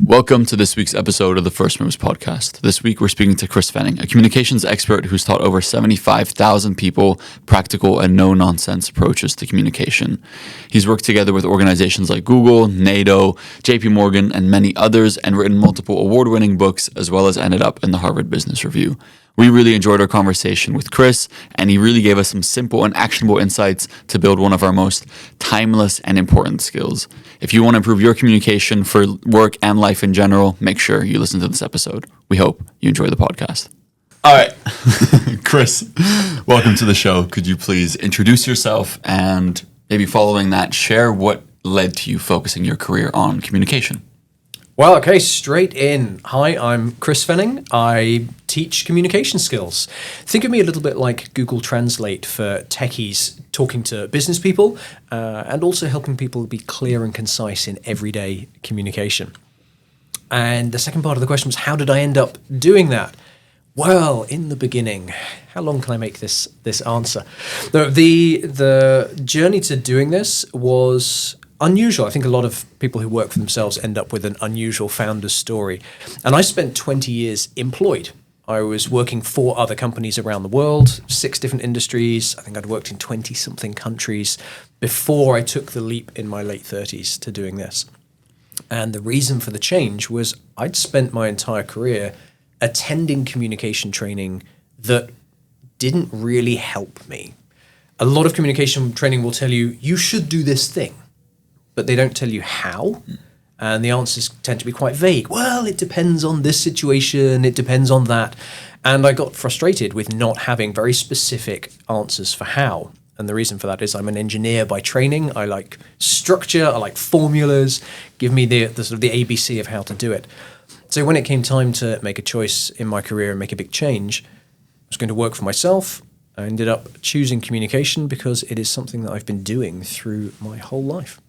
Welcome to this week's episode of the First Moves podcast. This week, we're speaking to Chris Fenning, a communications expert who's taught over 75,000 people practical and no-nonsense approaches to communication. He's worked together with organizations like Google, NATO, JP Morgan, and many others, and written multiple award-winning books, as well as ended up in the Harvard Business Review. We really enjoyed our conversation with Chris, and he really gave us some simple and actionable insights to build one of our most timeless and important skills. If you want to improve your communication for work and life in general, make sure you listen to this episode. We hope you enjoy the podcast. All right, Chris, welcome to the show. Could you please introduce yourself and maybe following that, share what led to you focusing your career on communication? Well, okay, straight in. Hi, I'm Chris Fenning. I teach communication skills. Think of me a little bit like Google Translate for techies talking to business people and also helping people be clear and concise in everyday communication. And the second part of the question was, how did I end up doing that? Well, in the beginning, how long can I make this answer? The journey to doing this was unusual. I think a lot of people who work for themselves end up with an unusual founder's story. And I spent 20 years employed. I was working for other companies around the world, 6 different industries. I think I'd worked in 20-something countries before I took the leap in my late 30s to doing this. And the reason for the change was I'd spent my entire career attending communication training that didn't really help me. A lot of communication training will tell you, you should do this thing, but they don't tell you how. And the answers tend to be quite vague. Well, it depends on this situation, it depends on that. And I got frustrated with not having very specific answers for how. And the reason for that is I'm an engineer by training. I like structure, I like formulas. Give me the sort of the ABC of how to do it. So when it came time to make a choice in my career and make a big change, I was going to work for myself. I ended up choosing communication because it is something that I've been doing through my whole life.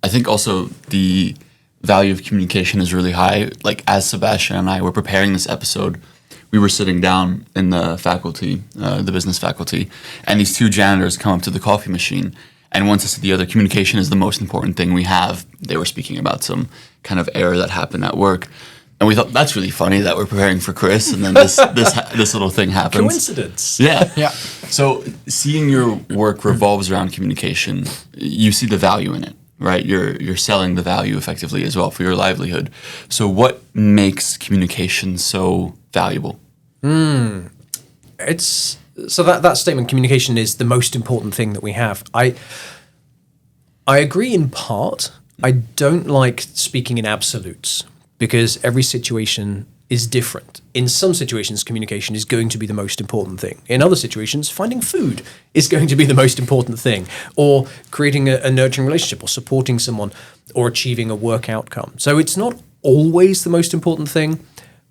I think also the value of communication is really high. Like as Sebastian and I were preparing this episode, we were sitting down in the faculty, the business faculty, and these 2 janitors come up to the coffee machine. And one says to the other, communication is the most important thing we have. They were speaking about some kind of error that happened at work. And we thought, that's really funny that we're preparing for Chris, and then this little thing happens. Coincidence. Yeah. So seeing your work revolves around communication, you see the value in it, right? You're selling the value effectively as well for your livelihood. So what makes communication so valuable? It's so that statement, communication is the most important thing that we have. I agree in part. I don't like speaking in absolutes because every situation is different. In some situations, communication is going to be the most important thing. In other situations, finding food is going to be the most important thing, or creating a nurturing relationship, or supporting someone, or achieving a work outcome. So it's not always the most important thing,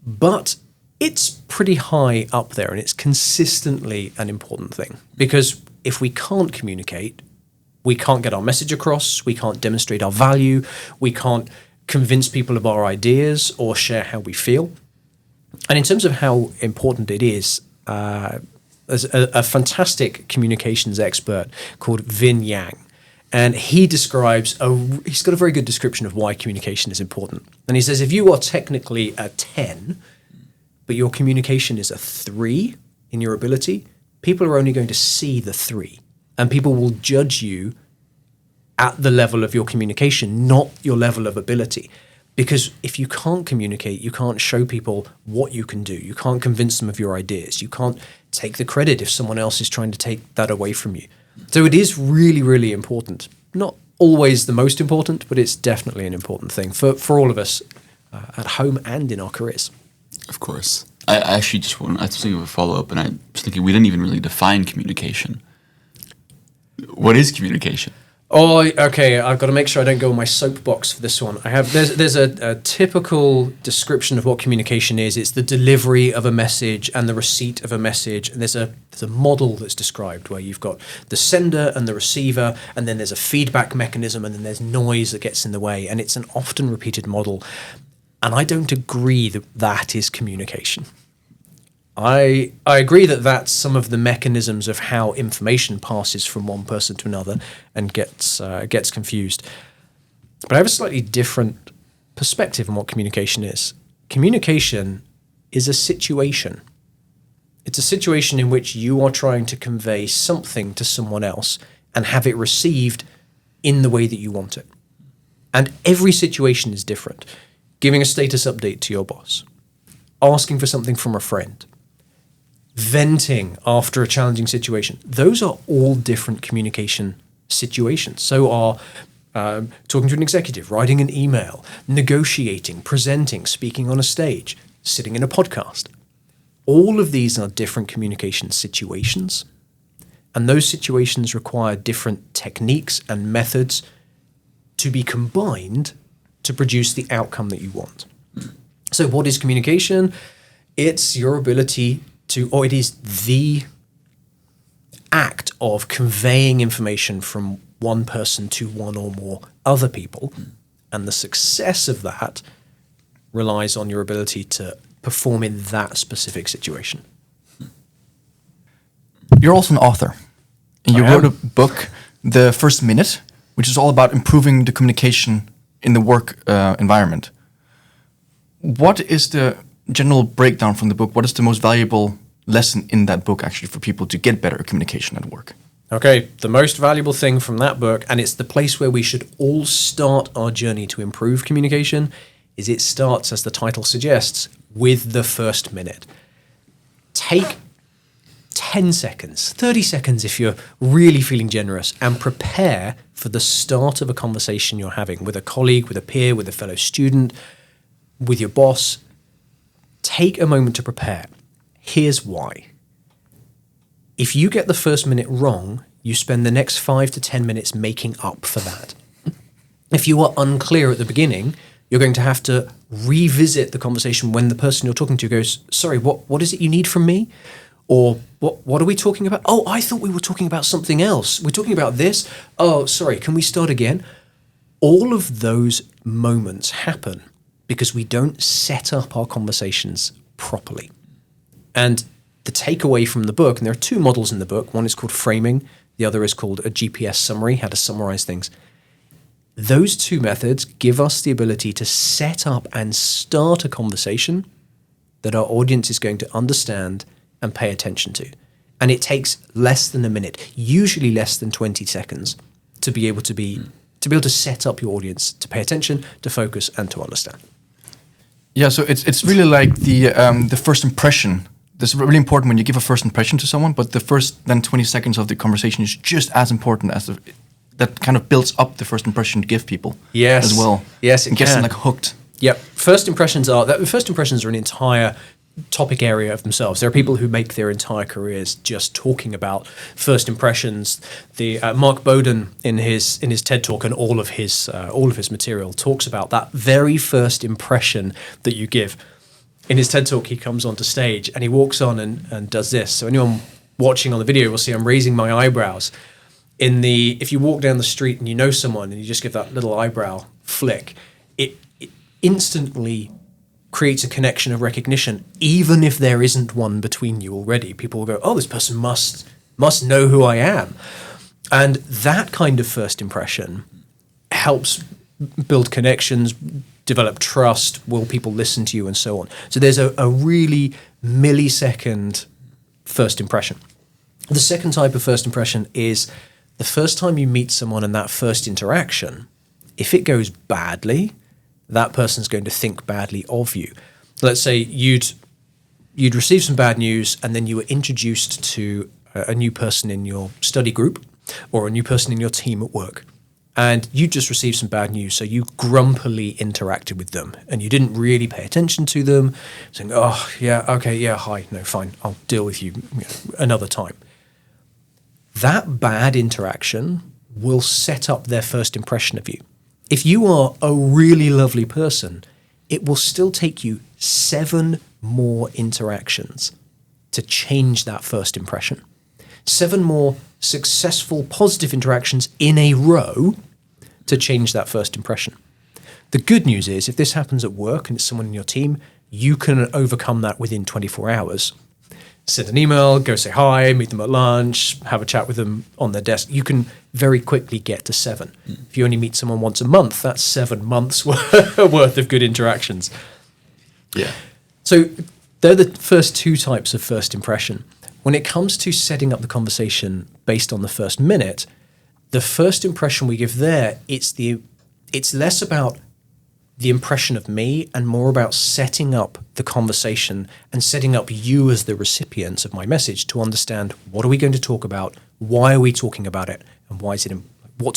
but it's pretty high up there, and it's consistently an important thing. Because if we can't communicate, we can't get our message across, we can't demonstrate our value, we can't convince people of our ideas or share how we feel. And in terms of how important it is, there's a fantastic communications expert called Vin Yang. And he describes, he's got a very good description of why communication is important. And he says, if you are technically a 10, but your communication is a 3 in your ability, people are only going to see the 3. And people will judge you at the level of your communication, not your level of ability. Because if you can't communicate, you can't show people what you can do. You can't convince them of your ideas. You can't take the credit if someone else is trying to take that away from you. So it is really, really important. Not always the most important, but it's definitely an important thing for all of us at home and in our careers. Of course. I actually I was thinking of a follow-up, and I was thinking we didn't even really define communication. What is communication? Oh, okay. I've got to make sure I don't go on my soapbox for this one. There's a typical description of what communication is. It's the delivery of a message and the receipt of a message. And there's a model that's described where you've got the sender and the receiver, and then there's a feedback mechanism, and then there's noise that gets in the way. And it's an often repeated model. And I don't agree that is communication. I agree that that's some of the mechanisms of how information passes from one person to another and gets confused. But I have a slightly different perspective on what communication is. Communication is a situation. It's a situation in which you are trying to convey something to someone else and have it received in the way that you want it. And every situation is different. Giving a status update to your boss, asking for something from a friend, venting after a challenging situation. Those are all different communication situations. So are talking to an executive, writing an email, negotiating, presenting, speaking on a stage, sitting in a podcast. All of these are different communication situations, and those situations require different techniques and methods to be combined to produce the outcome that you want. So what is communication? It's your ability to, or it is the act of conveying information from one person to one or more other people. And the success of that relies on your ability to perform in that specific situation. You're also an author. And you wrote a book, The First Minute, which is all about improving the communication in the work environment. What is the general breakdown from the book? What is the most valuable lesson in that book actually for people to get better communication at work? Okay, the most valuable thing from that book, and it's the place where we should all start our journey to improve communication, is it starts, as the title suggests, with the first minute. Take 10 seconds, 30 seconds if you're really feeling generous, and prepare for the start of a conversation you're having with a colleague, with a peer, with a fellow student, with your boss. Take a moment to prepare. Here's why. If you get the first minute wrong, you spend the next 5 to 10 minutes making up for that. If you are unclear at the beginning, you're going to have to revisit the conversation when the person you're talking to goes, sorry, what is it you need from me? Or what are we talking about? Oh, I thought we were talking about something else. We're talking about this. Oh, sorry, can we start again? All of those moments happen because we don't set up our conversations properly. And the takeaway from the book, and there are two models in the book, one is called framing, the other is called a GPS summary, how to summarize things. Those two methods give us the ability to set up and start a conversation that our audience is going to understand and pay attention to. And it takes less than a minute, usually less than 20 seconds, to be able to set up your audience to pay attention, to focus, and to understand. Yeah, so it's really like the first impression. This is really important when you give a first impression to someone, but the first then 20 seconds of the conversation is just as important as that kind of builds up the first impression to give people. Yes, as well. Yes, it gets can. them like hooked. Yep. First impressions are an entire topic area of themselves. There are people who make their entire careers just talking about first impressions. The Mark Bowden in his TED talk and all of his material talks about that very first impression that you give. In his TED talk, he comes onto stage and he walks on and does this. So anyone watching on the video will see I'm raising my eyebrows. If you walk down the street and you know someone and you just give that little eyebrow flick, it instantly creates a connection of recognition, even if there isn't one between you already. People will go, oh, this person must know who I am. And that kind of first impression helps build connections, develop trust, will people listen to you, and so on. So there's a really millisecond first impression. The second type of first impression is the first time you meet someone and that first interaction, if it goes badly, that person's going to think badly of you. Let's say you'd received some bad news and then you were introduced to a new person in your study group or a new person in your team at work. And you just received some bad news, so you grumpily interacted with them and you didn't really pay attention to them, saying, oh, yeah, okay, yeah, hi, no, fine, I'll deal with you another time. That bad interaction will set up their first impression of you. If you are a really lovely person, it will still take you 7 more interactions to change that first impression. 7 more successful, positive interactions in a row to change that first impression. The good news is, if this happens at work and it's someone in your team, you can overcome that within 24 hours. send an email, go say hi, meet them at lunch, have a chat with them on their desk. You can very quickly get to 7. If you only meet someone once a month, that's 7 months worth of good interactions. Yeah. So they're the first 2 types of first impression. When it comes to setting up the conversation based on the first minute, the first impression we give there, it's less about the impression of me and more about setting up the conversation and setting up you as the recipients of my message to understand what are we going to talk about, why are we talking about it, and what's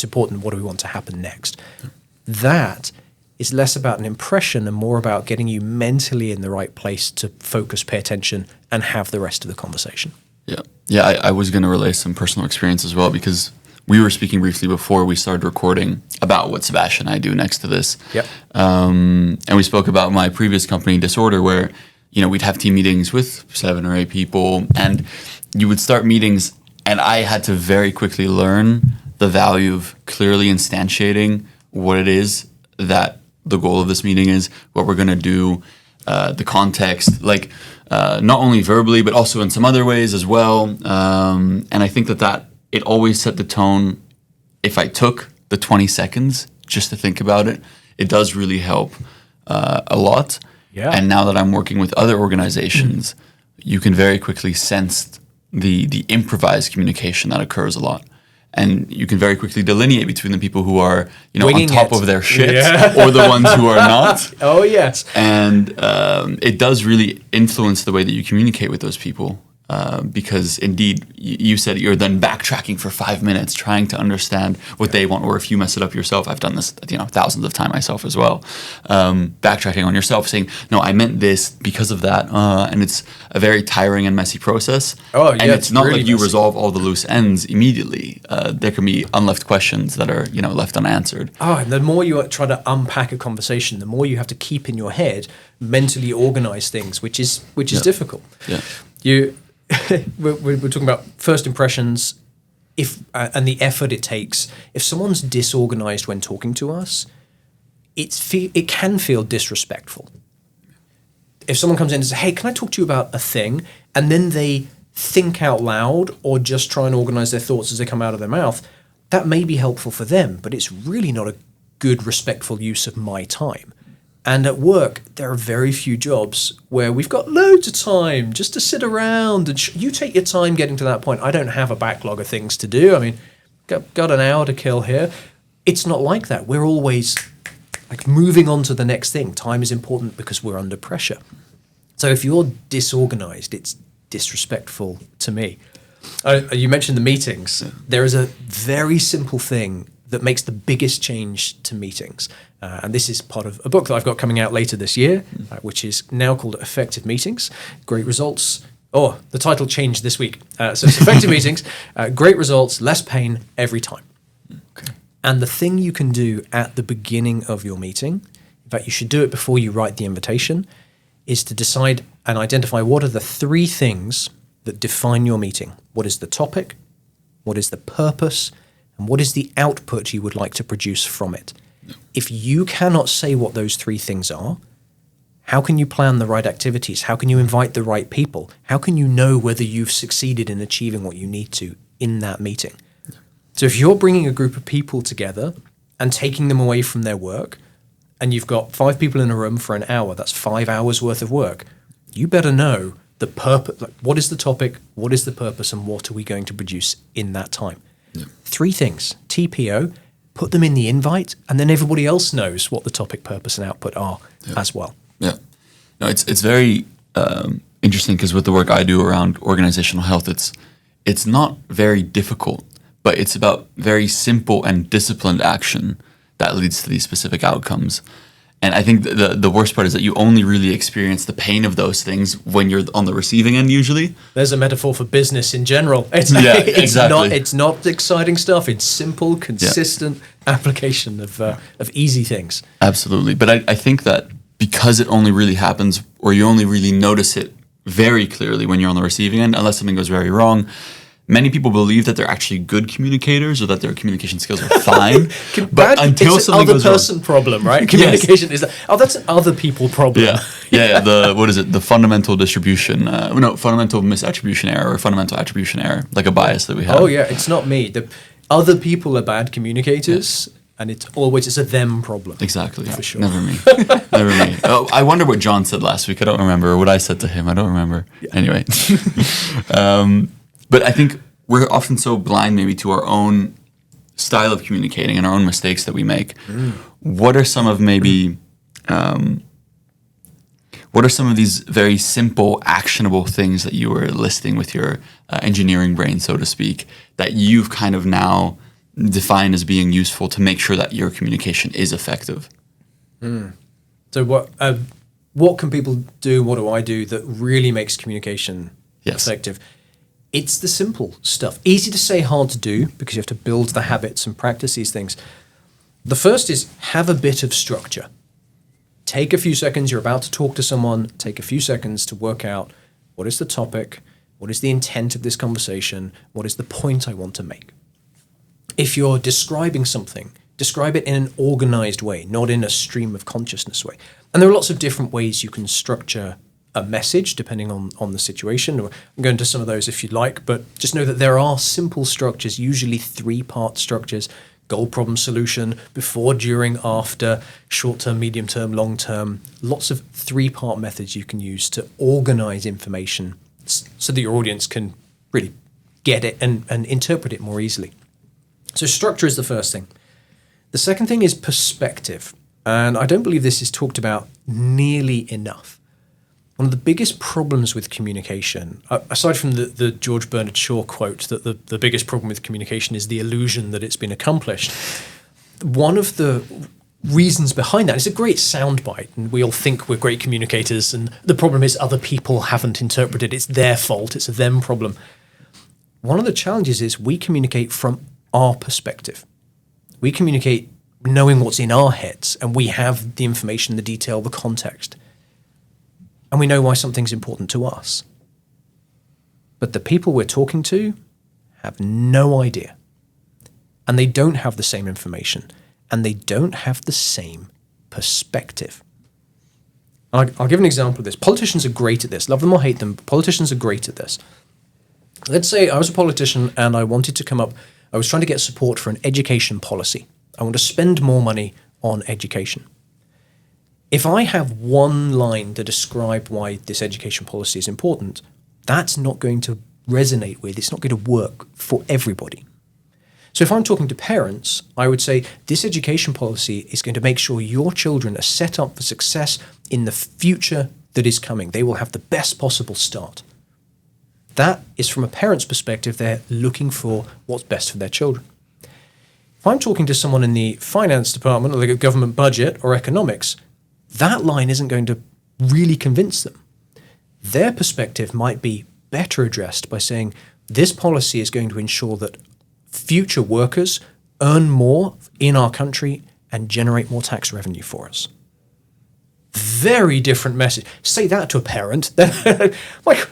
important, what do we want to happen next. That is less about an impression and more about getting you mentally in the right place to focus, pay attention, and have the rest of the conversation. Yeah. Yeah, I was going to relay some personal experience as well, because we were speaking briefly before we started recording about what Sebastian and I do next to this. Yep. And we spoke about my previous company, Disorder, where, we'd have team meetings with 7 or 8 people, and you would start meetings, and I had to very quickly learn the value of clearly instantiating what it is that the goal of this meeting is, what we're going to do, the context, not only verbally, but also in some other ways as well. And I think that it always set the tone. If I took the 20 seconds just to think about it, it does really help a lot. Yeah. And now that I'm working with other organizations, you can very quickly sense the improvised communication that occurs a lot. And you can very quickly delineate between the people who are, Winging on top it. of their shit, Yeah. or the ones who are not. Oh, yes. And it does really influence the way that you communicate with those people. Because indeed, you said you're then backtracking for 5 minutes trying to understand what they want, or if you mess it up yourself. I've done this, thousands of times myself as well. Backtracking on yourself, saying, "No, I meant this because of that," and it's a very tiring and messy process. Oh, yeah, and it's not really like you messy. resolve all the loose ends immediately. There can be unleft questions that are left unanswered. Oh, and the more you try to unpack a conversation, the more you have to keep in your head, mentally organize things, which is difficult. Yeah. We're talking about first impressions, and the effort it takes. If someone's disorganized when talking to us, it can feel disrespectful. If someone comes in and says, "Hey, can I talk to you about a thing?" and then they think out loud or just try and organize their thoughts as they come out of their mouth, that may be helpful for them, but it's really not a good, respectful use of my time. And at work, there are very few jobs where we've got loads of time just to sit around and you take your time getting to that point. I don't have a backlog of things to do. I mean, got an hour to kill here. It's not like that. We're always moving on to the next thing. Time is important because we're under pressure. So if you're disorganized, it's disrespectful to me. You mentioned the meetings. There is a very simple thing that makes the biggest change to meetings. And this is part of a book that I've got coming out later this year, which is now called Effective Meetings, Great Results. Oh, the title changed this week. So it's Effective Meetings, Great Results, Less Pain Every Time. Okay. And the thing you can do at the beginning of your meeting, in fact, you should do it before you write the invitation, is to decide and identify what are the 3 things that define your meeting. What is the topic? What is the purpose? And what is the output you would like to produce from it? If you cannot say what those 3 things are, how can you plan the right activities? How can you invite the right people? How can you know whether you've succeeded in achieving what you need to in that meeting? So if you're bringing a group of people together and taking them away from their work, and you've got 5 people in a room for an hour, that's 5 hours worth of work, you better know the purpose. What is the topic? What is the purpose? And what are we going to produce in that time? 3 things, TPO, put them in the invite, and then everybody else knows what the topic, purpose, and output are as well. Yeah. No, it's very interesting because with the work I do around organizational health, it's not very difficult, but it's about very simple and disciplined action that leads to these specific outcomes. And I think the worst part is that you only really experience the pain of those things when you're on the receiving end usually. There's a metaphor for business in general. Exactly. It's not exciting stuff. It's simple, consistent application of easy things. Absolutely. But I think that because it only really happens, or you only really notice it very clearly when you're on the receiving end, unless something goes very wrong, many people believe that they're actually good communicators or that their communication skills are fine. But until it's something an other goes person problem, right? Communication is that's an other people problem. Yeah. What is it? The fundamental distribution, fundamental misattribution error or fundamental attribution error, like a bias that we have. Oh yeah, it's not me. The other people are bad communicators. Yeah. And it's a them problem. Exactly. For sure. Never me. Never me. Oh, I wonder what John said last week. I don't remember. Or what I said to him. I don't remember. Yeah. Anyway. But I think we're often so blind maybe to our own style of communicating and our own mistakes that we make. What are some of these very simple, actionable things that you were listing with your engineering brain, so to speak, that you've kind of now defined as being useful to make sure that your communication is effective? So what can people do? What do I do that really makes communication effective? It's the simple stuff. Easy to say, hard to do, because you have to build the habits and practice these things. The first is have a bit of structure. Take a few seconds. You're about to talk to someone. Take a few seconds to work out what is the topic, what is the intent of this conversation, what is the point I want to make. If you're describing something, describe it in an organized way, not in a stream of consciousness way. And there are lots of different ways you can structure a message depending on the situation. I'm going to some of those if you'd like, but just know that there are simple structures, usually 3-part structures: goal, problem, solution, before, during, after, short-term, medium-term, long-term. Lots of 3-part methods you can use to organize information so that your audience can really get it and interpret it more easily. So structure is the first thing. The second thing is perspective. And I don't believe this is talked about nearly enough. One of the biggest problems with communication, aside from the George Bernard Shaw quote that the biggest problem with communication is the illusion that it's been accomplished, one of the reasons behind that is a great soundbite, and we all think we're great communicators, and the problem is other people haven't interpreted. It's their fault. It's a them problem. One of the challenges is we communicate from our perspective. We communicate knowing what's in our heads, and we have the information, the detail, the context. And we know why something's important to us. But the people we're talking to have no idea. And they don't have the same information. And they don't have the same perspective. I'll give an example of this. Politicians are great at this. Love them or hate them, but politicians are great at this. Let's say I was a politician and I wanted to I was trying to get support for an education policy. I want to spend more money on education. If I have one line to describe why this education policy is important, that's not going to resonate with, it's not going to work for everybody. So if I'm talking to parents, I would say this education policy is going to make sure your children are set up for success in the future that is coming. They will have the best possible start. That is from a parent's perspective, they're looking for what's best for their children. If I'm talking to someone in the finance department or the government budget or economics, that line isn't going to really convince them. Their perspective might be better addressed by saying this policy is going to ensure that future workers earn more in our country and generate more tax revenue for us. Very different message. Say that to a parent.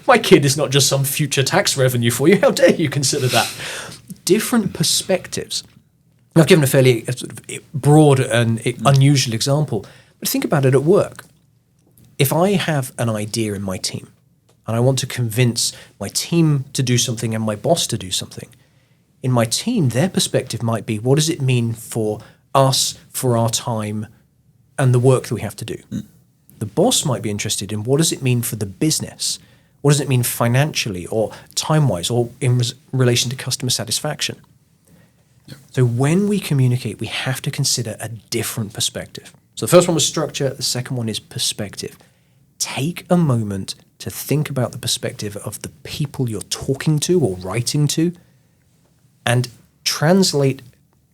My kid is not just some future tax revenue for you. How dare you consider that? Different perspectives. I've given a fairly sort of broad and unusual example, but think about it at work. If I have an idea in my team and I want to convince my team to do something and my boss to do something, in my team, their perspective might be, what does it mean for us, for our time, and the work that we have to do? The boss might be interested in what does it mean for the business? What does it mean financially or time-wise or in relation to customer satisfaction? Yeah. So when we communicate, we have to consider a different perspective. So the first one was structure. The second one is perspective. Take a moment to think about the perspective of the people you're talking to or writing to and translate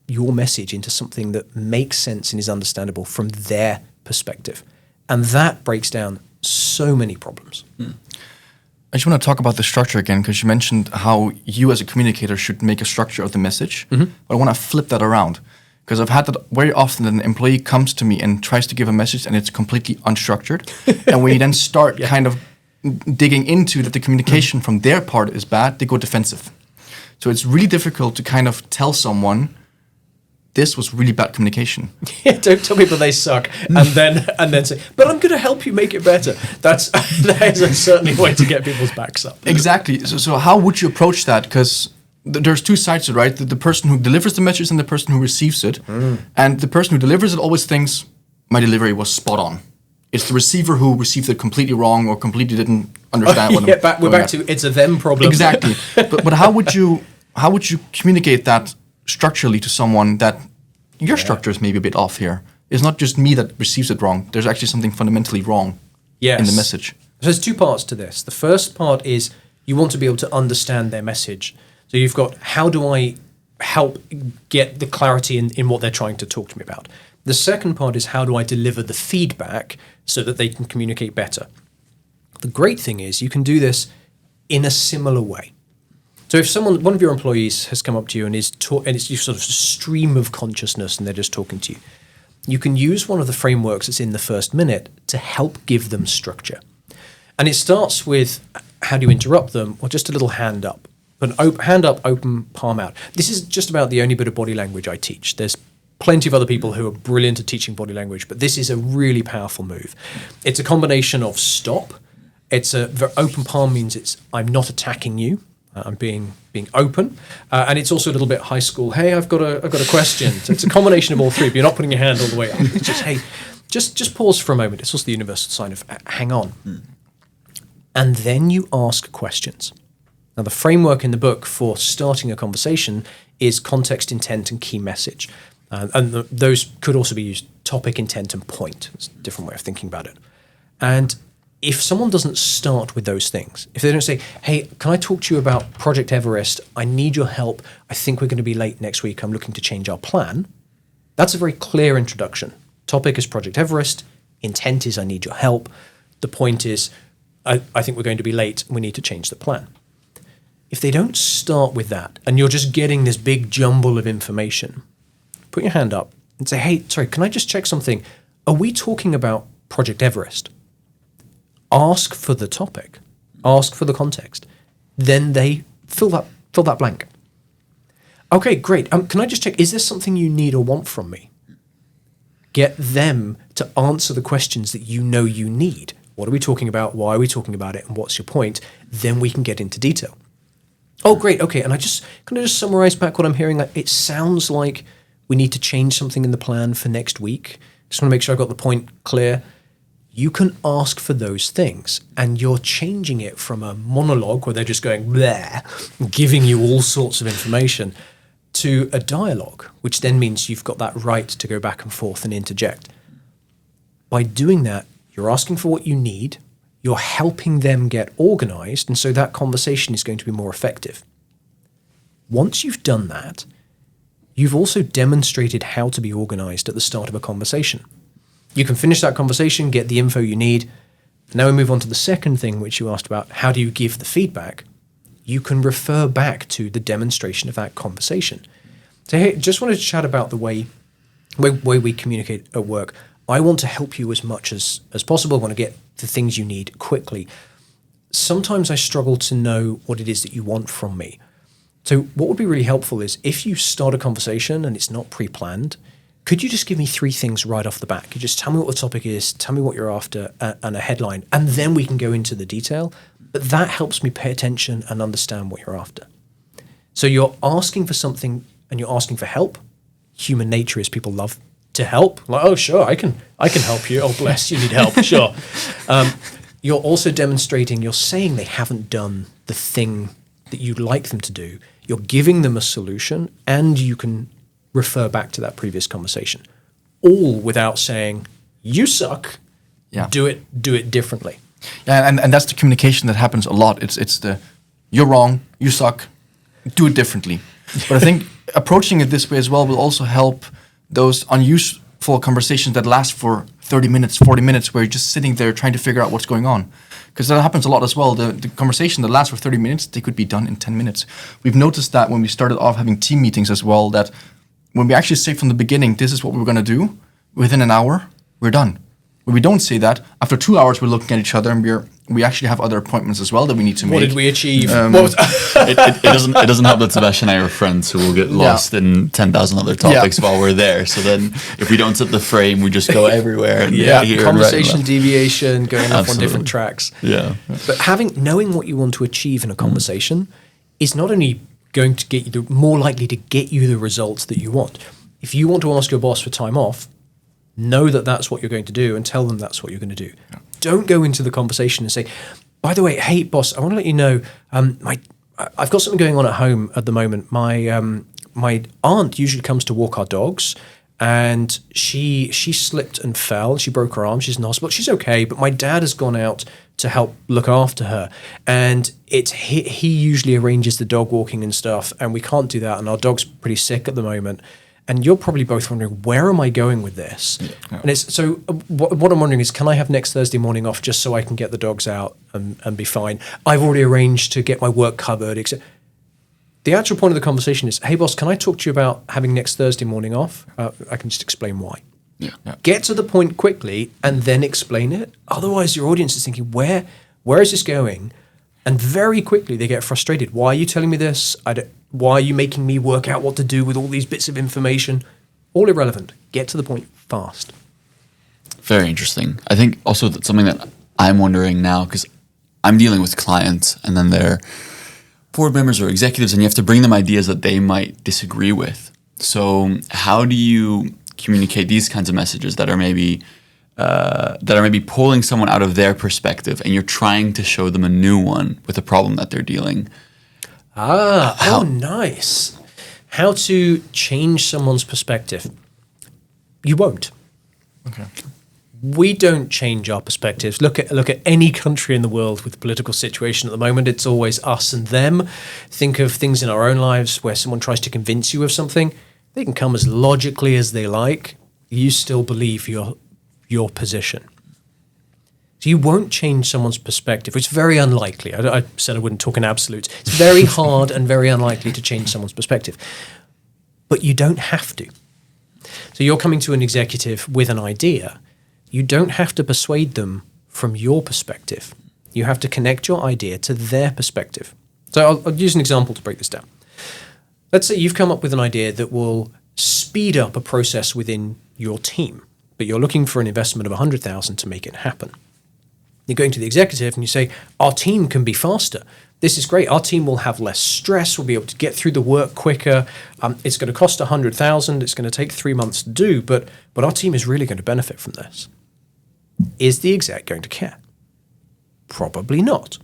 your message into something that makes sense and is understandable from their perspective. And that breaks down so many problems. I just want to talk about the structure again, because you mentioned how you as a communicator should make a structure of the message. But I want to flip that around, because I've had that very often that an employee comes to me and tries to give a message and it's completely unstructured. And when you then start kind of digging into that the communication from their part is bad, they go defensive. So it's really difficult to kind of tell someone this was really bad communication. Yeah, don't tell people they suck and then say, but I'm going to help you make it better. That is certainly a way to get people's backs up. Exactly. So how would you approach that? Because there's two sides to it, right? The person who delivers the message and the person who receives it. And the person who delivers it always thinks, my delivery was spot on. It's the receiver who received it completely wrong or completely didn't understand what we're back to it's a them problem. Exactly. but how would you communicate that structurally to someone that your structure is maybe a bit off here? It's not just me that receives it wrong. There's actually something fundamentally wrong in the message. So there's two parts to this. The first part is you want to be able to understand their message. So you've got, how do I help get the clarity in what they're trying to talk to me about? The second part is, how do I deliver the feedback so that they can communicate better? The great thing is you can do this in a similar way. So if one of your employees has come up to you and and it's sort of a stream of consciousness and they're just talking to you, you can use one of the frameworks that's in the first minute to help give them structure. And it starts with, how do you interrupt them? Or just a little hand up. But hand up, open, palm out. This is just about the only bit of body language I teach. There's plenty of other people who are brilliant at teaching body language, but this is a really powerful move. It's a combination of stop. Open palm means I'm not attacking you. I'm being open, and it's also a little bit high school. Hey, I've got a question. So it's a combination of all three. But you're not putting your hand all the way up. It's just, hey, just pause for a moment. It's also the universal sign of hang on, and then you ask questions. Now, the framework in the book for starting a conversation is context, intent, and key message, and those could also be used topic, intent, and point. It's a different way of thinking about it, and if someone doesn't start with those things, if they don't say, hey, can I talk to you about Project Everest? I need your help. I think we're going to be late next week. I'm looking to change our plan. That's a very clear introduction. Topic is Project Everest. Intent is I need your help. The point is, I think we're going to be late. We need to change the plan. If they don't start with that and you're just getting this big jumble of information, put your hand up and say, hey, sorry, can I just check something? Are we talking about Project Everest? Ask for the topic, ask for the context. Then they fill that blank. Okay, great. Can I just check, is there something you need or want from me? Get them to answer the questions that you know you need. What are we talking about? Why are we talking about it? And what's your point? Then we can get into detail. Oh, great. Okay. And can I just summarize back what I'm hearing? Like, it sounds like we need to change something in the plan for next week. Just want to make sure I got the point clear. You can ask for those things, and you're changing it from a monologue where they're just going bleh, giving you all sorts of information, to a dialogue, which then means you've got that right to go back and forth and interject. By doing that, you're asking for what you need, you're helping them get organized, and so that conversation is going to be more effective. Once you've done that, you've also demonstrated how to be organized at the start of a conversation. You can finish that conversation, get the info you need. Now we move on to the second thing, which you asked about. How do you give the feedback? You can refer back to the demonstration of that conversation. So, hey, just wanted to chat about the way we communicate at work. I want to help you as much as possible. I want to get the things you need quickly. Sometimes I struggle to know what it is that you want from me. So what would be really helpful is if you start a conversation and it's not pre-planned, could you just give me 3 things right off the bat? You just tell me what the topic is, tell me what you're after, and a headline, and then we can go into the detail. But that helps me pay attention and understand what you're after. So you're asking for something and you're asking for help. Human nature is people love to help. Like, oh, sure, I can help you. Oh, bless, you need help, sure. You're also demonstrating, you're saying they haven't done the thing that you'd like them to do. You're giving them a solution, and you can refer back to that previous conversation, all without saying, you suck, do it differently. Yeah, and that's the communication that happens a lot. It's the, you're wrong, you suck, do it differently. But I think approaching it this way as well will also help those unuseful conversations that last for 30 minutes, 40 minutes, where you're just sitting there trying to figure out what's going on. Because that happens a lot as well. The conversation that lasts for 30 minutes, they could be done in 10 minutes. We've noticed that when we started off having team meetings as well, that when we actually say from the beginning, this is what we're going to do, within an hour, we're done. When we don't say that, after 2 hours, we're looking at each other and we actually have other appointments as well that we need to make. What did we achieve? It doesn't help that Sebastian and I are friends who will get lost in 10,000 other topics while we're there. So then if we don't set the frame, we just go everywhere. And Conversation deviation, going off on different tracks. Yeah. But knowing what you want to achieve in a conversation is not only going to get you more likely to get you the results that you want. If you want to ask your boss for time off, know that that's what you're going to do and tell them that's what you're going to do. Yeah. Don't go into the conversation and say, by the way, hey, boss, I want to let you know, I've got something going on at home at the moment. My aunt usually comes to walk our dogs, and she slipped and fell. She broke her arm. She's in the hospital. She's okay, but my dad has gone out to help look after her. And he usually arranges the dog walking and stuff, and we can't do that, and our dog's pretty sick at the moment. And you're probably both wondering, where am I going with this? Yeah. And what I'm wondering is, can I have next Thursday morning off just so I can get the dogs out and be fine? I've already arranged to get my work covered, etc. The actual point of the conversation is, hey, boss, can I talk to you about having next Thursday morning off? I can just explain why. Yeah. Get to the point quickly and then explain it. Otherwise, your audience is thinking, where is this going? And very quickly they get frustrated. Why are you telling me this? Why are you making me work out what to do with all these bits of information? All irrelevant. Get to the point fast. Very interesting. I think also that's something that I'm wondering now, because I'm dealing with clients and then they're board members or executives, and you have to bring them ideas that they might disagree with. So how do you communicate these kinds of messages that are maybe pulling someone out of their perspective, and you're trying to show them a new one with a problem that they're dealing? Nice. How to change someone's perspective. You won't. Okay. We don't change our perspectives. Look at any country in the world with the political situation at the moment. It's always us and them. Think of things in our own lives where someone tries to convince you of something. They can come as logically as they like. You still believe your position. So you won't change someone's perspective. It's very unlikely. I said I wouldn't talk in absolutes. It's very hard and very unlikely to change someone's perspective. But you don't have to. So you're coming to an executive with an idea. You don't have to persuade them from your perspective. You have to connect your idea to their perspective. So I'll use an example to break this down. Let's say you've come up with an idea that will speed up a process within your team, but you're looking for an investment of 100,000 to make it happen. You're going to the executive and you say, our team can be faster. This is great. Our team will have less stress. We'll be able to get through the work quicker. It's going to cost 100,000. It's going to take 3 months to do, but our team is really going to benefit from this. Is the exec going to care? Probably not.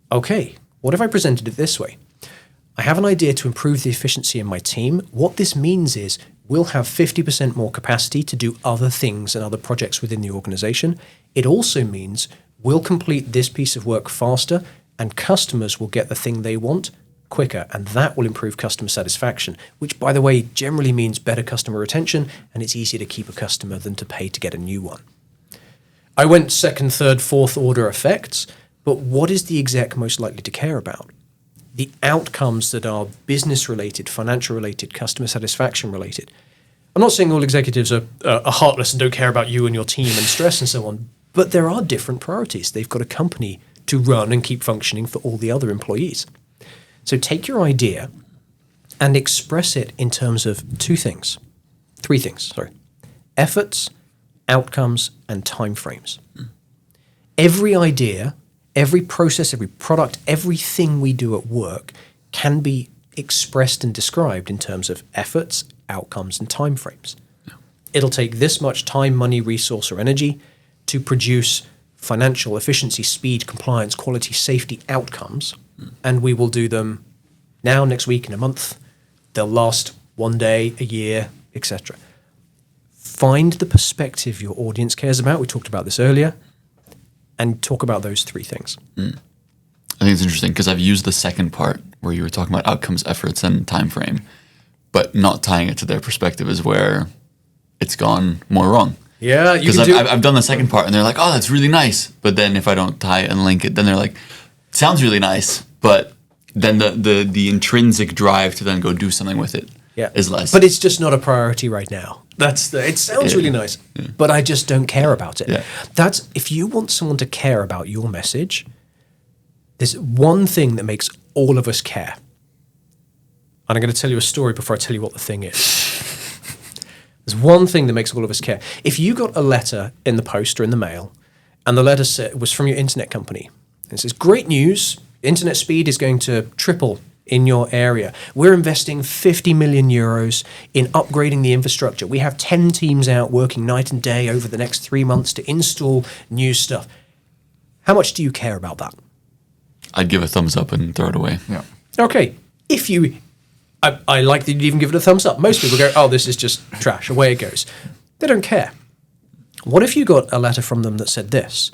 Okay, what if I presented it this way? I have an idea to improve the efficiency in my team. What this means is we'll have 50% more capacity to do other things and other projects within the organization. It also means we'll complete this piece of work faster, and customers will get the thing they want quicker, and that will improve customer satisfaction, which, by the way, generally means better customer retention, and it's easier to keep a customer than to pay to get a new one. I went second, third, fourth order effects, but what is the exec most likely to care about? The outcomes that are business related, financial related, customer satisfaction related. I'm not saying all executives are heartless and don't care about you and your team and stress and so on, but there are different priorities. They've got a company to run and keep functioning for all the other employees. So take your idea and express it in terms of three things, efforts, outcomes, and timeframes. Every idea, every process, every product, everything we do at work can be expressed and described in terms of efforts, outcomes, and timeframes. Yeah. It'll take this much time, money, resource, or energy to produce financial efficiency, speed, compliance, quality, safety outcomes, and we will do them now, next week, in a month. They'll last 1 day, a year, etc. Find the perspective your audience cares about. We talked about this earlier. And talk about those three things. I think it's interesting because I've used the second part where you were talking about outcomes, efforts, and time frame, but not tying it to their perspective is where it's gone more wrong. Yeah, because I've done the second part and they're like, oh, that's really nice. But then if I don't tie it and link it, then they're like, sounds really nice, but then the intrinsic drive to then go do something with it is less. But it's just not a priority right now. It sounds really nice, but I just don't care about it. Yeah. If you want someone to care about your message, there's one thing that makes all of us care. And I'm going to tell you a story before I tell you what the thing is. There's one thing that makes all of us care. If you got a letter in the post or in the mail, and the letter was from your internet company, and it says, great news, internet speed is going to triple in your area. We're investing 50 million euros in upgrading the infrastructure. We have 10 teams out working night and day over the next 3 months to install new stuff. How much do you care about that? I'd give a thumbs up and throw it away. Yeah. Okay. I like that you'd even give it a thumbs up. Most people go, oh, this is just trash. Away it goes. They don't care. What if you got a letter from them that said this?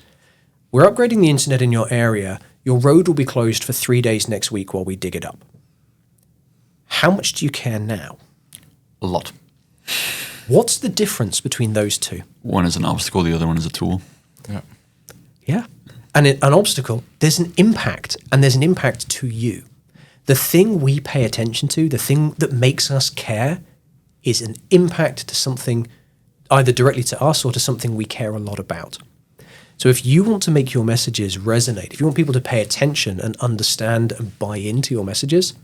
We're upgrading the internet in your area. Your road will be closed for 3 days next week while we dig it up. How much do you care now? A lot. What's the difference between those two? One is an obstacle, the other one is a tool. Yeah. Yeah. And an obstacle, there's an impact, and there's an impact to you. The thing we pay attention to, the thing that makes us care, is an impact to something either directly to us or to something we care a lot about. So if you want to make your messages resonate, if you want people to pay attention and understand and buy into your messages,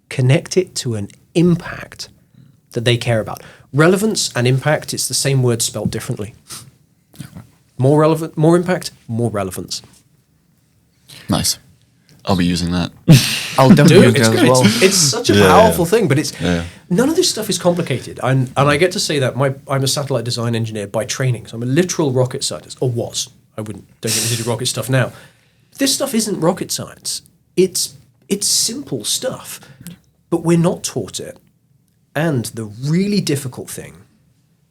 connect it to an impact that they care about. Relevance and impact, it's the same word spelled differently. More relevant, more impact, more relevance. Nice. I'll be using that. I'll definitely use Dude, it's that as good. well. It's such a powerful thing, but none of this stuff is complicated. And I get to say that I'm a satellite design engineer by training, so I'm a literal rocket scientist, or was. Don't get me to do rocket stuff now. This stuff isn't rocket science. It's simple stuff, but we're not taught it. And the really difficult thing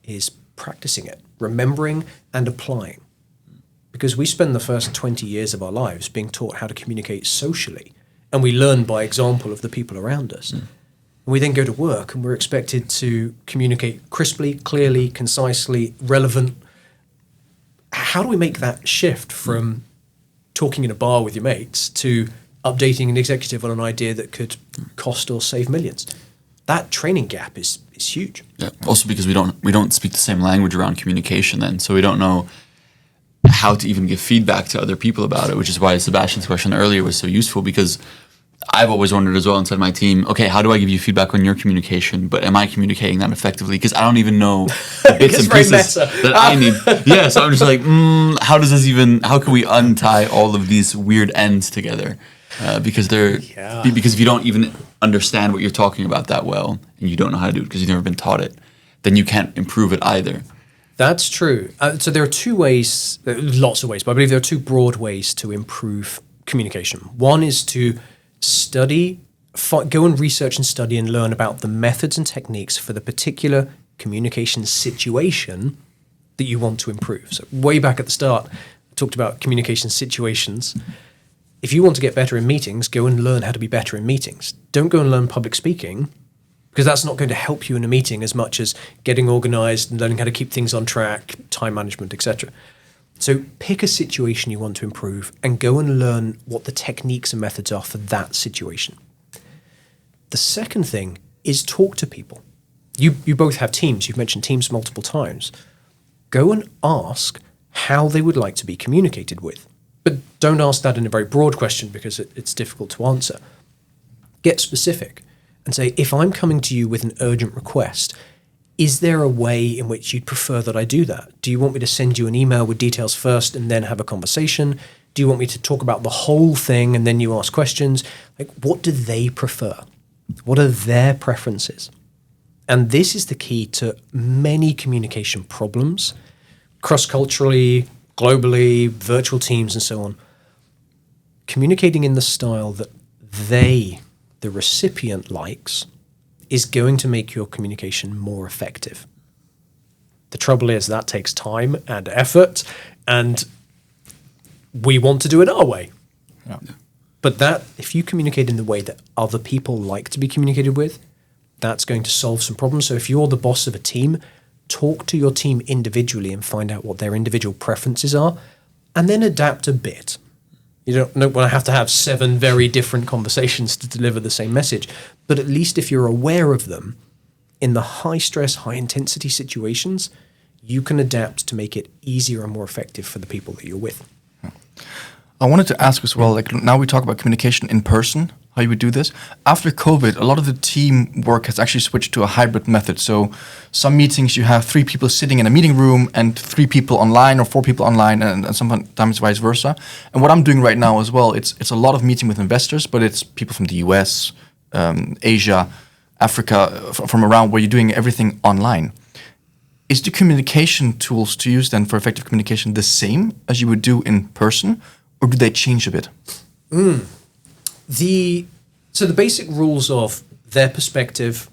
is practicing it, remembering and applying. Because we spend the first 20 years of our lives being taught how to communicate socially, and we learn by example of the people around us. And we then go to work and we're expected to communicate crisply, clearly, concisely, relevant. How do we make that shift from talking in a bar with your mates to updating an executive on an idea that could cost or save millions? That training gap is huge. Yeah. Also because we don't speak the same language around communication then, so we don't know how to even give feedback to other people about it, which is why Sebastian's question earlier was so useful, because I've always wondered as well inside my team, okay, how do I give you feedback on your communication, but am I communicating that effectively? Because I don't even know the bits and pieces that I need. Yeah, so I'm just like, how can we untie all of these weird ends together? Because if you don't even understand what you're talking about that well, and you don't know how to do it because you've never been taught it, then you can't improve it either. That's true. So there are two ways, lots of ways, but I believe there are two broad ways to improve communication. One is to go and research and study and learn about the methods and techniques for the particular communication situation that you want to improve. So way back at the start, I talked about communication situations. If you want to get better in meetings, go and learn how to be better in meetings. Don't go and learn public speaking, because that's not going to help you in a meeting as much as getting organized and learning how to keep things on track, time management, etc. So pick a situation you want to improve and go and learn what the techniques and methods are for that situation. The second thing is talk to people. You both have teams. You've mentioned teams multiple times. Go and ask how they would like to be communicated with. But don't ask that in a very broad question because it's difficult to answer. Get specific and say, if I'm coming to you with an urgent request, is there a way in which you'd prefer that I do that? Do you want me to send you an email with details first and then have a conversation? Do you want me to talk about the whole thing and then you ask questions? Like, what do they prefer? What are their preferences? And this is the key to many communication problems, cross-culturally, globally, virtual teams and so on. Communicating in the style that the recipient likes, is going to make your communication more effective. The trouble is that takes time and effort, and we want to do it our way. Yeah. But that, if you communicate in the way that other people like to be communicated with, that's going to solve some problems. So if you're the boss of a team, talk to your team individually and find out what their individual preferences are, and then adapt a bit. You don't want to have 7 very different conversations to deliver the same message. But at least if you're aware of them, in the high stress, high intensity situations, you can adapt to make it easier and more effective for the people that you're with. I wanted to ask as well, like now we talk about communication in person, how you would do this. After COVID, a lot of the team work has actually switched to a hybrid method. So some meetings you have 3 people sitting in a meeting room and 3 people online or 4 people online and sometimes vice versa. And what I'm doing right now as well, it's a lot of meeting with investors, but it's people from the US, Asia, Africa, from around where you're doing everything online. Is the communication tools to use then for effective communication the same as you would do in person, or do they change a bit? So the basic rules of their perspective,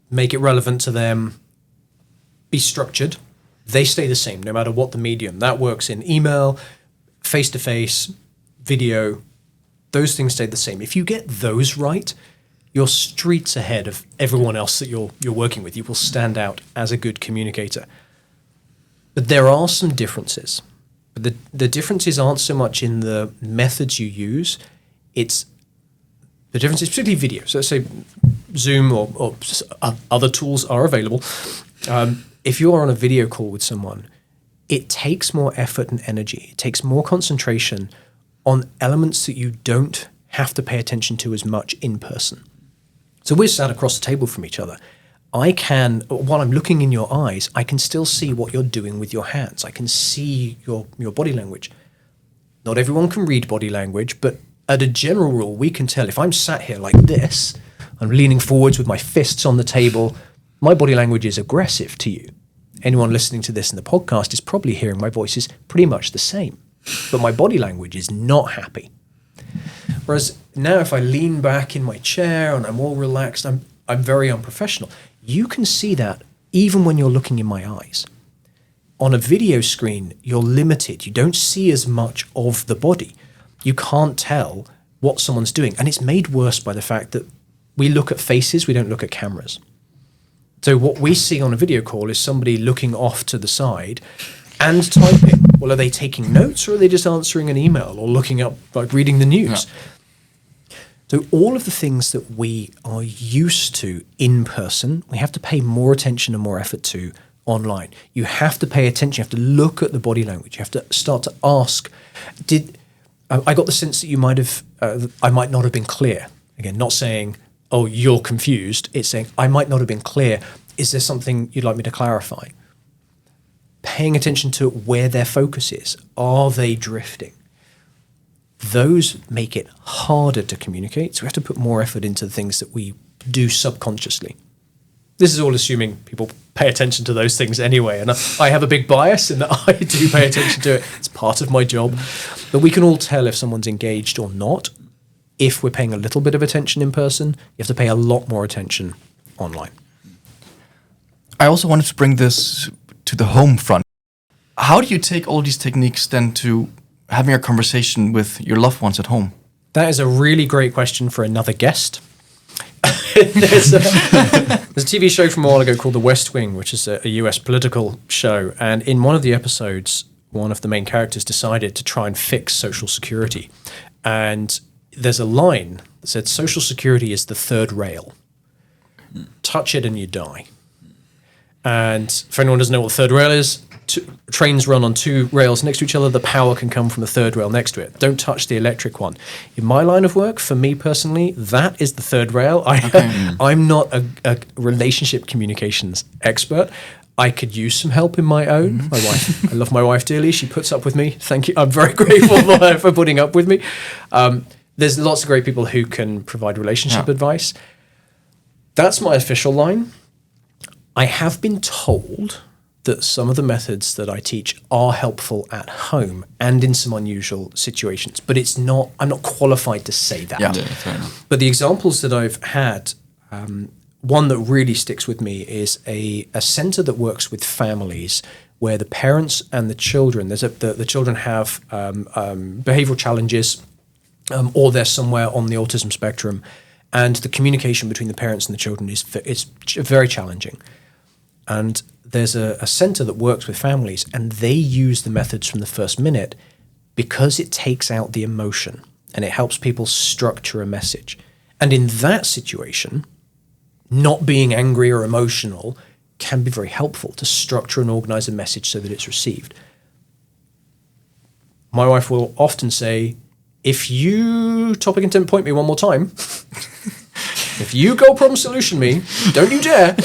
make it relevant to them, be structured, they stay the same no matter what the medium. That works in email, face-to-face, video. Those things stay the same. If you get those right, you're streets ahead of everyone else that you're working with. You will stand out as a good communicator. But there are some differences. But the differences aren't so much in the methods you use. It's the difference is particularly video. So let's say Zoom or other tools are available. If you are on a video call with someone, it takes more effort and energy. It takes more concentration on elements that you don't have to pay attention to as much in person. So we're sat across the table from each other. I can, while I'm looking in your eyes, I can still see what you're doing with your hands. I can see your body language. Not everyone can read body language, but at a general rule, we can tell if I'm sat here like this, I'm leaning forwards with my fists on the table, my body language is aggressive to you. Anyone listening to this in the podcast is probably hearing my voice is pretty much the same, but my body language is not happy. Whereas now if I lean back in my chair and I'm all relaxed, I'm very unprofessional. You can see that even when you're looking in my eyes. On a video screen, you're limited. You don't see as much of the body. You can't tell what someone's doing. And it's made worse by the fact that we look at faces, we don't look at cameras. So what we see on a video call is somebody looking off to the side and typing. Well, are they taking notes or are they just answering an email or looking up, like reading the news? Yeah. So all of the things that we are used to in person, we have to pay more attention and more effort to online. You have to pay attention. You have to look at the body language. You have to start to ask, I got the sense that you might have, I might not have been clear. Again, not saying, oh, you're confused. It's saying, I might not have been clear. Is there something you'd like me to clarify? Paying attention to where their focus is. Are they drifting? Those make it harder to communicate. So we have to put more effort into the things that we do subconsciously. This is all assuming people pay attention to those things anyway. And I have a big bias in that I do pay attention to it. It's part of my job. But we can all tell if someone's engaged or not. If we're paying a little bit of attention in person, you have to pay a lot more attention online. I also wanted to bring this to the home front. How do you take all these techniques then to having a conversation with your loved ones at home? That is a really great question for another guest. There's a TV show from a while ago called The West Wing, which is a US political show. And in one of the episodes, one of the main characters decided to try and fix Social Security. And there's a line that said, Social Security is the third rail. Touch it and you die. And for anyone who doesn't know what the third rail is, trains run on 2 rails next to each other. The power can come from the third rail next to it. Don't touch the electric one. In my line of work, for me personally, that is the third rail. I'm not a relationship communications expert. I could use some help in my own. Mm-hmm. My wife, I love my wife dearly. She puts up with me. Thank you. I'm very grateful for putting up with me. There's lots of great people who can provide relationship advice. That's my official line. I have been told that some of the methods that I teach are helpful at home and in some unusual situations, but I'm not qualified to say that. Yeah, fair enough. But the examples that I've had, one that really sticks with me is a center that works with families where the parents and the children, the children have behavioral challenges or they're somewhere on the autism spectrum, and the communication between the parents and the children is very challenging. And there's a center that works with families, and they use the methods from the first minute because it takes out the emotion and it helps people structure a message. And in that situation, not being angry or emotional can be very helpful to structure and organize a message so that it's received. My wife will often say, if you topic intent point me one more time, if you goal problem solution me, don't you dare.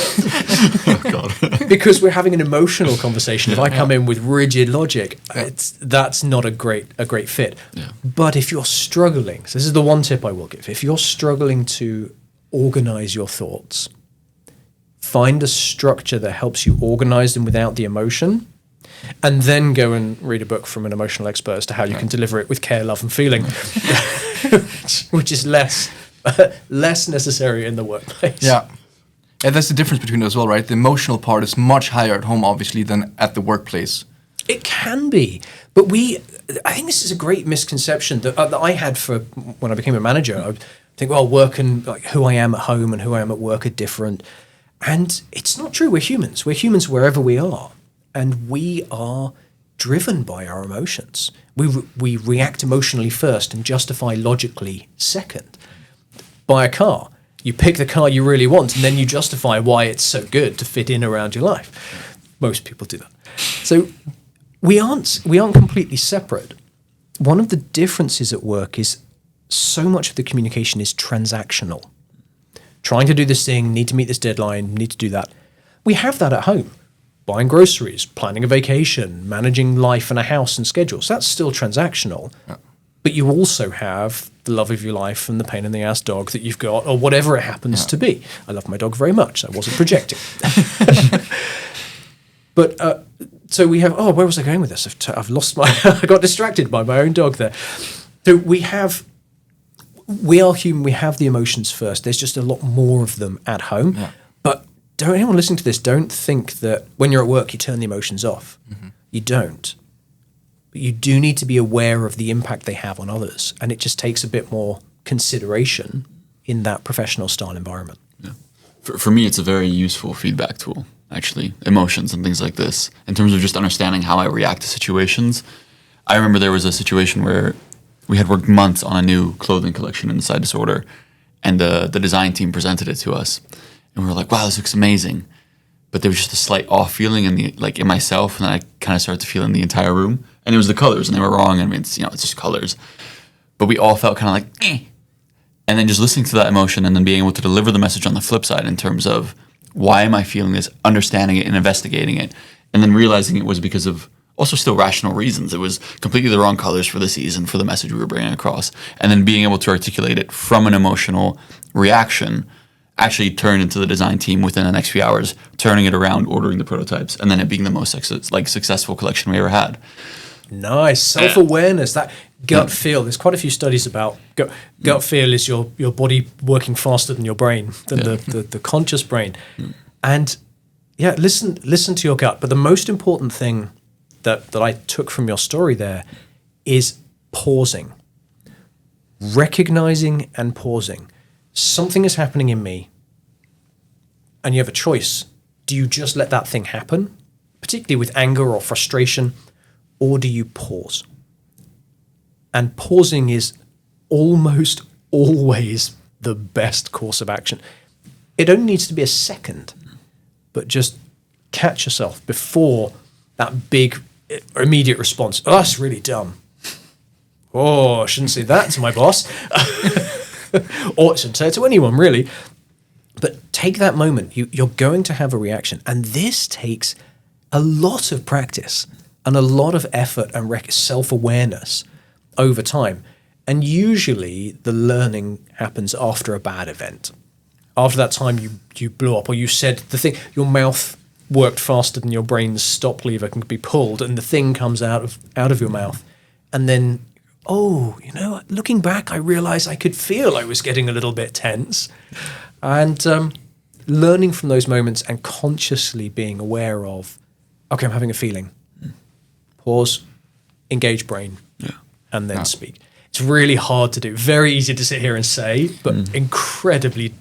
Oh, God. Because we're having an emotional conversation. If I come in with rigid logic, that's not a great fit. Yeah. But if you're struggling, so this is the one tip I will give. If you're struggling to organize your thoughts, find a structure that helps you organize them without the emotion, and then go and read a book from an emotional expert as to how you can deliver it with care, love, and feeling, which is less necessary in the workplace. Yeah. And that's the difference between it as well, right? The emotional part is much higher at home, obviously, than at the workplace. It can be, but I think this is a great misconception that I had for when I became a manager. I would think, well, work and like who I am at home and who I am at work are different. And it's not true. We're humans. We're humans wherever we are. And we are driven by our emotions. We react emotionally first and justify logically second. Buy a car. You pick the car you really want, and then you justify why it's so good to fit in around your life. Most people do that. So we aren't completely separate. One of the differences at work is so much of the communication is transactional. Trying to do this thing, need to meet this deadline, need to do that. We have that at home. Buying groceries, planning a vacation, managing life and a house and schedules. That's still transactional. Yeah. But you also have the love of your life and the pain in the ass dog that you've got, or whatever it happens to be. I love my dog very much. I wasn't projecting. But so we have, where was I going with this? I've lost I got distracted by my own dog there. So we are human. We have the emotions first. There's just a lot more of them at home. Yeah. But anyone listening to this, don't think that when you're at work, you turn the emotions off. Mm-hmm. You don't. But you do need to be aware of the impact they have on others. And it just takes a bit more consideration in that professional style environment. Yeah. For me, it's a very useful feedback tool, actually, emotions and things like this, in terms of just understanding how I react to situations. I remember there was a situation where we had worked months on a new clothing collection in Inside Disorder, and the design team presented it to us. And we were like, wow, this looks amazing. But there was just a slight off feeling in myself, and then I kind of started to feel in the entire room. And it was the colors, and they were wrong. I mean, it's just colors. But we all felt kind of like, eh. And then just listening to that emotion and then being able to deliver the message on the flip side in terms of why am I feeling this, understanding it and investigating it, and then realizing it was because of also still rational reasons. It was completely the wrong colors for the season, for the message we were bringing across. And then being able to articulate it from an emotional reaction actually turned into the design team within the next few hours, turning it around, ordering the prototypes, and then it being the most successful collection we ever had. Nice. Self-awareness, that gut feel. There's quite a few studies about gut feel is your body working faster than your brain, than the conscious brain. And listen to your gut. But the most important thing that I took from your story there is pausing. Recognizing and pausing. Something is happening in me, and you have a choice. Do you just let that thing happen, particularly with anger or frustration, or do you pause? And pausing is almost always the best course of action. It only needs to be a second, but just catch yourself before that big immediate response. Oh, that's really dumb. Oh, I shouldn't say that to my boss. Or I shouldn't say it to anyone, really. But take that moment. You're going to have a reaction. And this takes a lot of practice and a lot of effort and self-awareness over time. And usually the learning happens after a bad event. After that time you blew up, or you said the thing, your mouth worked faster than your brain's stop lever can be pulled, and the thing comes out of your mouth. And then, looking back, I realized I could feel I was getting a little bit tense. And learning from those moments and consciously being aware of, okay, I'm having a feeling. Pause, engage brain, and then speak. It's really hard to do. Very easy to sit here and say, but it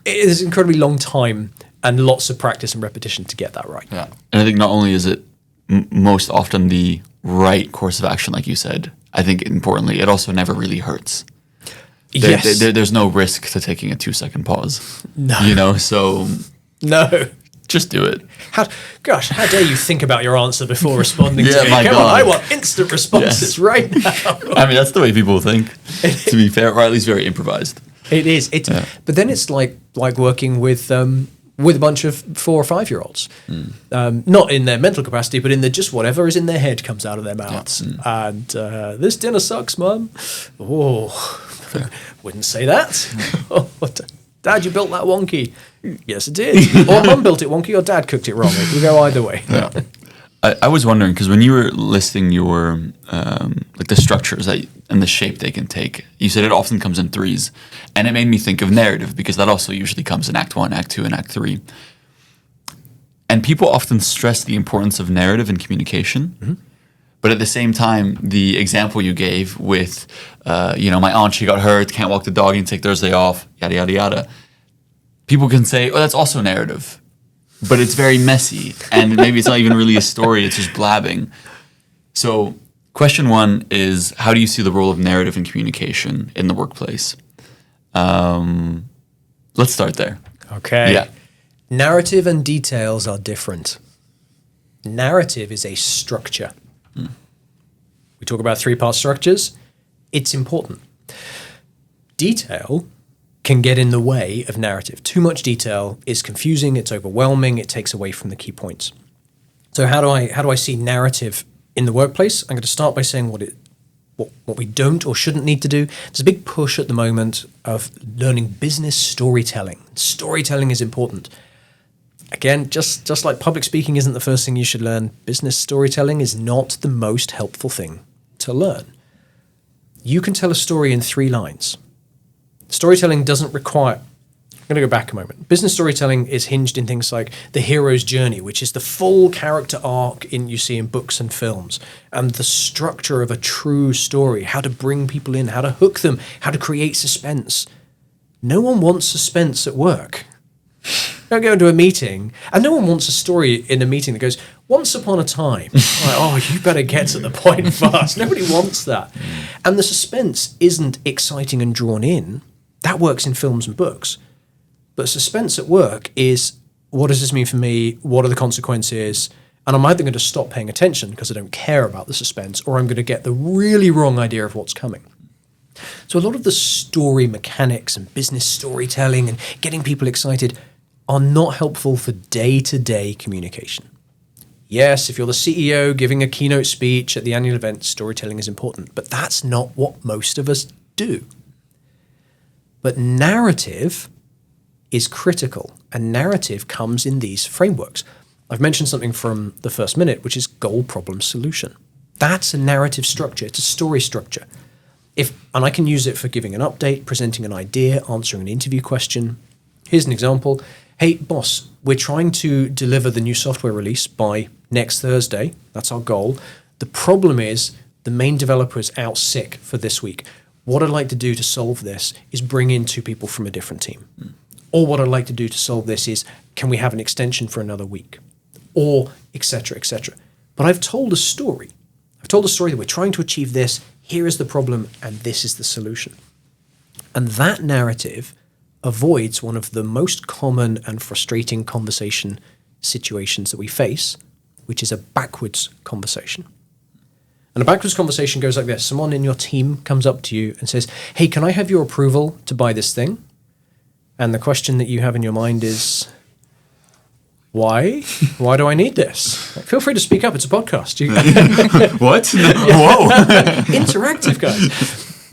is an incredibly long time and lots of practice and repetition to get that right. Yeah. And I think not only is it most often the right course of action, like you said, I think importantly, it also never really hurts. Yes. There's no risk to taking a 2-second pause. No. So No. just do it. How dare you think about your answer before responding Yeah, to me? my Come God. on, I want instant responses right now. I mean, that's the way people think, to be fair, or at least very improvised. It is. But then it's like working with a bunch of 4 or 5-year-olds, not in their mental capacity, but in the just whatever is in their head comes out of their mouths. And this dinner sucks, Mum. Oh, wouldn't say that. Dad, you built that wonky. Yes, it did. Or Mum built it wonky, or Dad cooked it wrong. It could go either way. Yeah. I was wondering, because when you were listing your like the structures and the shape they can take, you said it often comes in 3s, and it made me think of narrative, because that also usually comes in Act 1, Act 2, and Act 3. And people often stress the importance of narrative in communication, but at the same time, the example you gave with, my aunt, she got hurt, can't walk the dog, and take Thursday off, yada yada yada. People can say, "Oh, that's also narrative." But it's very messy, and maybe it's not even really a story, it's just blabbing. So question 1 is, how do you see the role of narrative in communication in the workplace? Let's start there. Okay. Yeah. Narrative and details are different. Narrative is a structure. We talk about 3-part structures. It's important. Detail can get in the way of narrative. Too much detail is confusing, it's overwhelming, it takes away from the key points. So how do I see narrative in the workplace? I'm going to start by saying what we don't or shouldn't need to do. There's a big push at the moment of learning business storytelling. Storytelling is important. Again, just like public speaking isn't the first thing you should learn, business storytelling is not the most helpful thing to learn. You can tell a story in 3 lines. Storytelling doesn't require... I'm going to go back a moment. Business storytelling is hinged in things like the hero's journey, which is the full character arc you see in books and films, and the structure of a true story, how to bring people in, how to hook them, how to create suspense. No one wants suspense at work. Don't go into a meeting, and no one wants a story in a meeting that goes, once upon a time. Like, oh, you better get to the point fast. Nobody wants that. And the suspense isn't exciting and drawn in. That works in films and books. But suspense at work is, what does this mean for me? What are the consequences? And I'm either going to stop paying attention because I don't care about the suspense, or I'm going to get the really wrong idea of what's coming. So a lot of the story mechanics and business storytelling and getting people excited are not helpful for day-to-day communication. Yes, if you're the CEO giving a keynote speech at the annual event, storytelling is important, but that's not what most of us do. But narrative is critical, and narrative comes in these frameworks. I've mentioned something from the first minute, which is goal, problem, solution. That's a narrative structure. It's a story structure. And I can use it for giving an update, presenting an idea, answering an interview question. Here's an example. Hey, boss, we're trying to deliver the new software release by next Thursday. That's our goal. The problem is the main developer is out sick for this week. What I'd like to do to solve this is bring in 2 people from a different team. Or what I'd like to do to solve this is, can we have an extension for another week? Or et cetera, et cetera. But I've told a story. I've told a story that we're trying to achieve this, here is the problem, and this is the solution. And that narrative avoids one of the most common and frustrating conversation situations that we face, which is a backwards conversation. And a backwards conversation goes like this. Someone in your team comes up to you and says, hey, can I have your approval to buy this thing? And the question that you have in your mind is, why? Why do I need this? Feel free to speak up. It's a podcast. What? Whoa. Interactive, guys.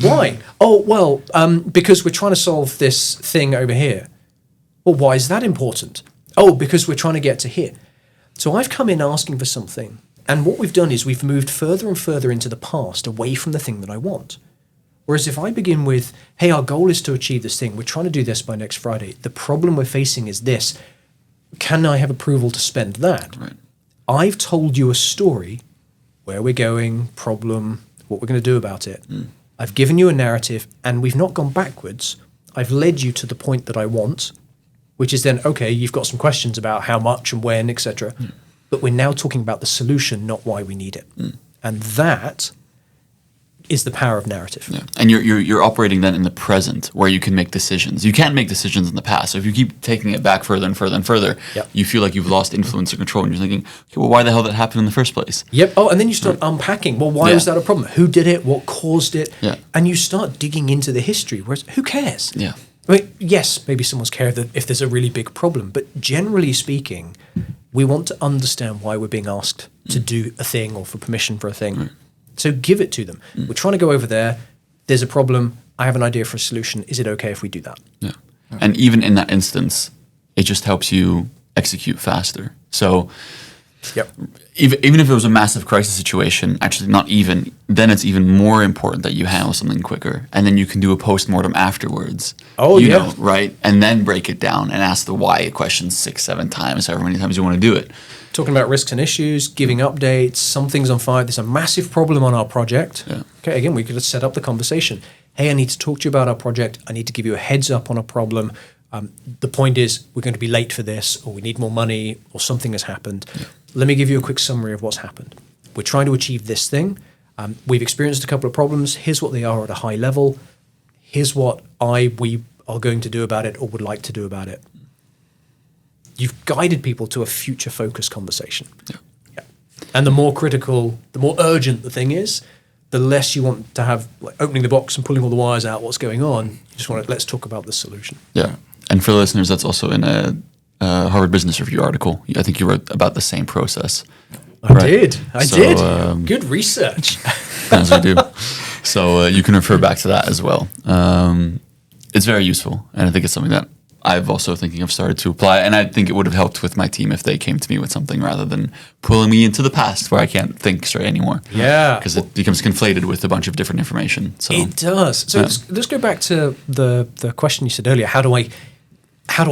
Why? Oh, well, because we're trying to solve this thing over here. Well, why is that important? Oh, because we're trying to get to here. So I've come in asking for something. And what we've done is we've moved further and further into the past, away from the thing that I want. Whereas if I begin with, hey, our goal is to achieve this thing. We're trying to do this by next Friday. The problem we're facing is this. Can I have approval to spend that? Right. I've told you a story, where we're going, problem, what we're going to do about it. I've given you a narrative, and we've not gone backwards. I've led you to the point that I want, which is then, okay, you've got some questions about how much and when, etc. But we're now talking about the solution, not why we need it. And that is the power of narrative. Yeah. And you're operating then in the present where you can make decisions. You can't make decisions in the past. So if you keep taking it back further and further and further, Yep. you feel like you've lost influence or control, and you're thinking, okay, well, why the hell did that happen in the first place? Yep. Oh, and then you start unpacking. Well, why Yeah. was that a problem? Who did it? What caused it? Yeah. And you start digging into the history. Whereas, who cares? Yeah. I mean, yes, maybe someone's care if there's a really big problem, but generally speaking, we want to understand why we're being asked to do a thing or for permission for a thing. So give it to them. We're trying to go over there. There's a problem. I have an idea for a solution. Is it okay if we do that? Yeah. And even in that instance, it just helps you execute faster. So Yep. even if it was a massive crisis situation, actually not even, then it's even more important that you handle something quicker. And then you can do a postmortem afterwards. Oh, you yeah. know, right? And then break it down and ask the why question 6, 7 times, however many times you want to do it. Talking about risks and issues, giving updates, something's on fire, there's a massive problem on our project. Yeah. Okay, again, we could have set up the conversation. Hey, I need to talk to you about our project. I need to give you a heads up on a problem. The point is, we're going to be late for this, or we need more money, or something has happened. Yeah. Let me give you a quick summary of what's happened. We're trying to achieve this thing. We've experienced a couple of problems. Here's what they are at a high level. Here's what we are going to do about it or would like to do about it. You've guided people to a future-focused conversation. Yeah. Yeah. And the more critical, the more urgent the thing is, the less you want to have like opening the box and pulling all the wires out, what's going on. You just want to, let's talk about the solution. Yeah. And for the listeners, that's also in a Harvard Business Review article. I think you wrote about the same process. I did. Good research. As we do. So you can refer back to that as well. It's very useful. And I think it's something that I've also thinking of started to apply. And I think it would have helped with my team if they came to me with something rather than pulling me into the past where I can't think straight anymore. Yeah. Because it becomes conflated with a bunch of different information. So it does. So let's go back to the question you said earlier. How do I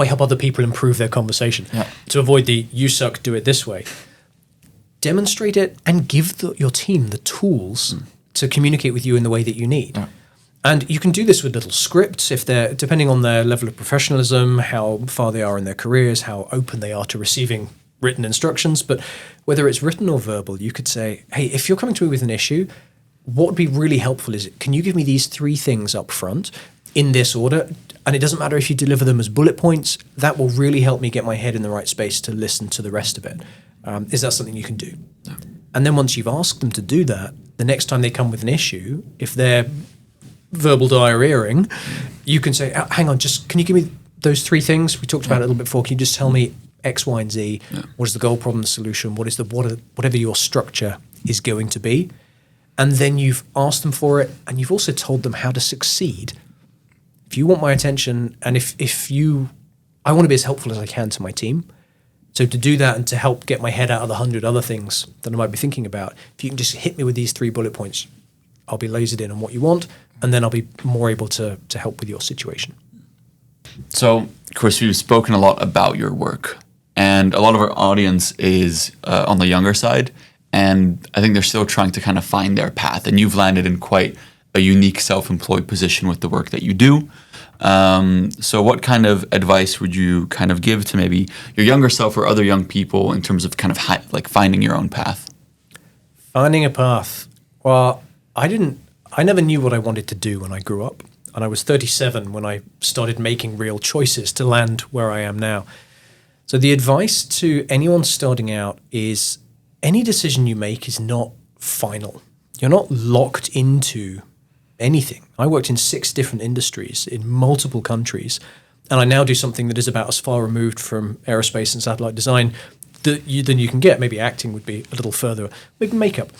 help other people improve their conversation? Yeah. To avoid the you suck, do it this way. Demonstrate it and give your team the tools to communicate with you in the way that you need. Yeah. And you can do this with little scripts if they're, depending on their level of professionalism, how far they are in their careers, how open they are to receiving written instructions. But whether it's written or verbal, you could say, hey, if you're coming to me with an issue, what would be really helpful is, can you give me these 3 things up front in this order? And it doesn't matter if you deliver them as bullet points, that will really help me get my head in the right space to listen to the rest of it. Is that something you can do? No. And then once you've asked them to do that, the next time they come with an issue, if they're verbal diarrheaing, you can say, hang on, just can you give me those 3 things? We talked about it a little bit before. Can you just tell me X, Y, and Z? Yeah. What is the goal, problem, the solution? What is whatever your structure is going to be? And then you've asked them for it, and you've also told them how to succeed. If you want my attention, and I want to be as helpful as I can to my team. So to do that and to help get my head out of the 100 other things that I might be thinking about, if you can just hit me with these 3 bullet points, I'll be lasered in on what you want, and then I'll be more able to help with your situation. So, Chris, we've spoken a lot about your work, and a lot of our audience is on the younger side, and I think they're still trying to kind of find their path, and you've landed in quite a unique self-employed position with the work that you do. So what kind of advice would you kind of give to maybe your younger self or other young people in terms of kind of like finding your own path? Finding a path. Well, I never knew what I wanted to do when I grew up. And I was 37 when I started making real choices to land where I am now. So the advice to anyone starting out is any decision you make is not final. You're not locked into anything. I worked in 6 different industries in multiple countries, and I now do something that is about as far removed from aerospace and satellite design than you can get. Maybe acting would be a little further, maybe makeup.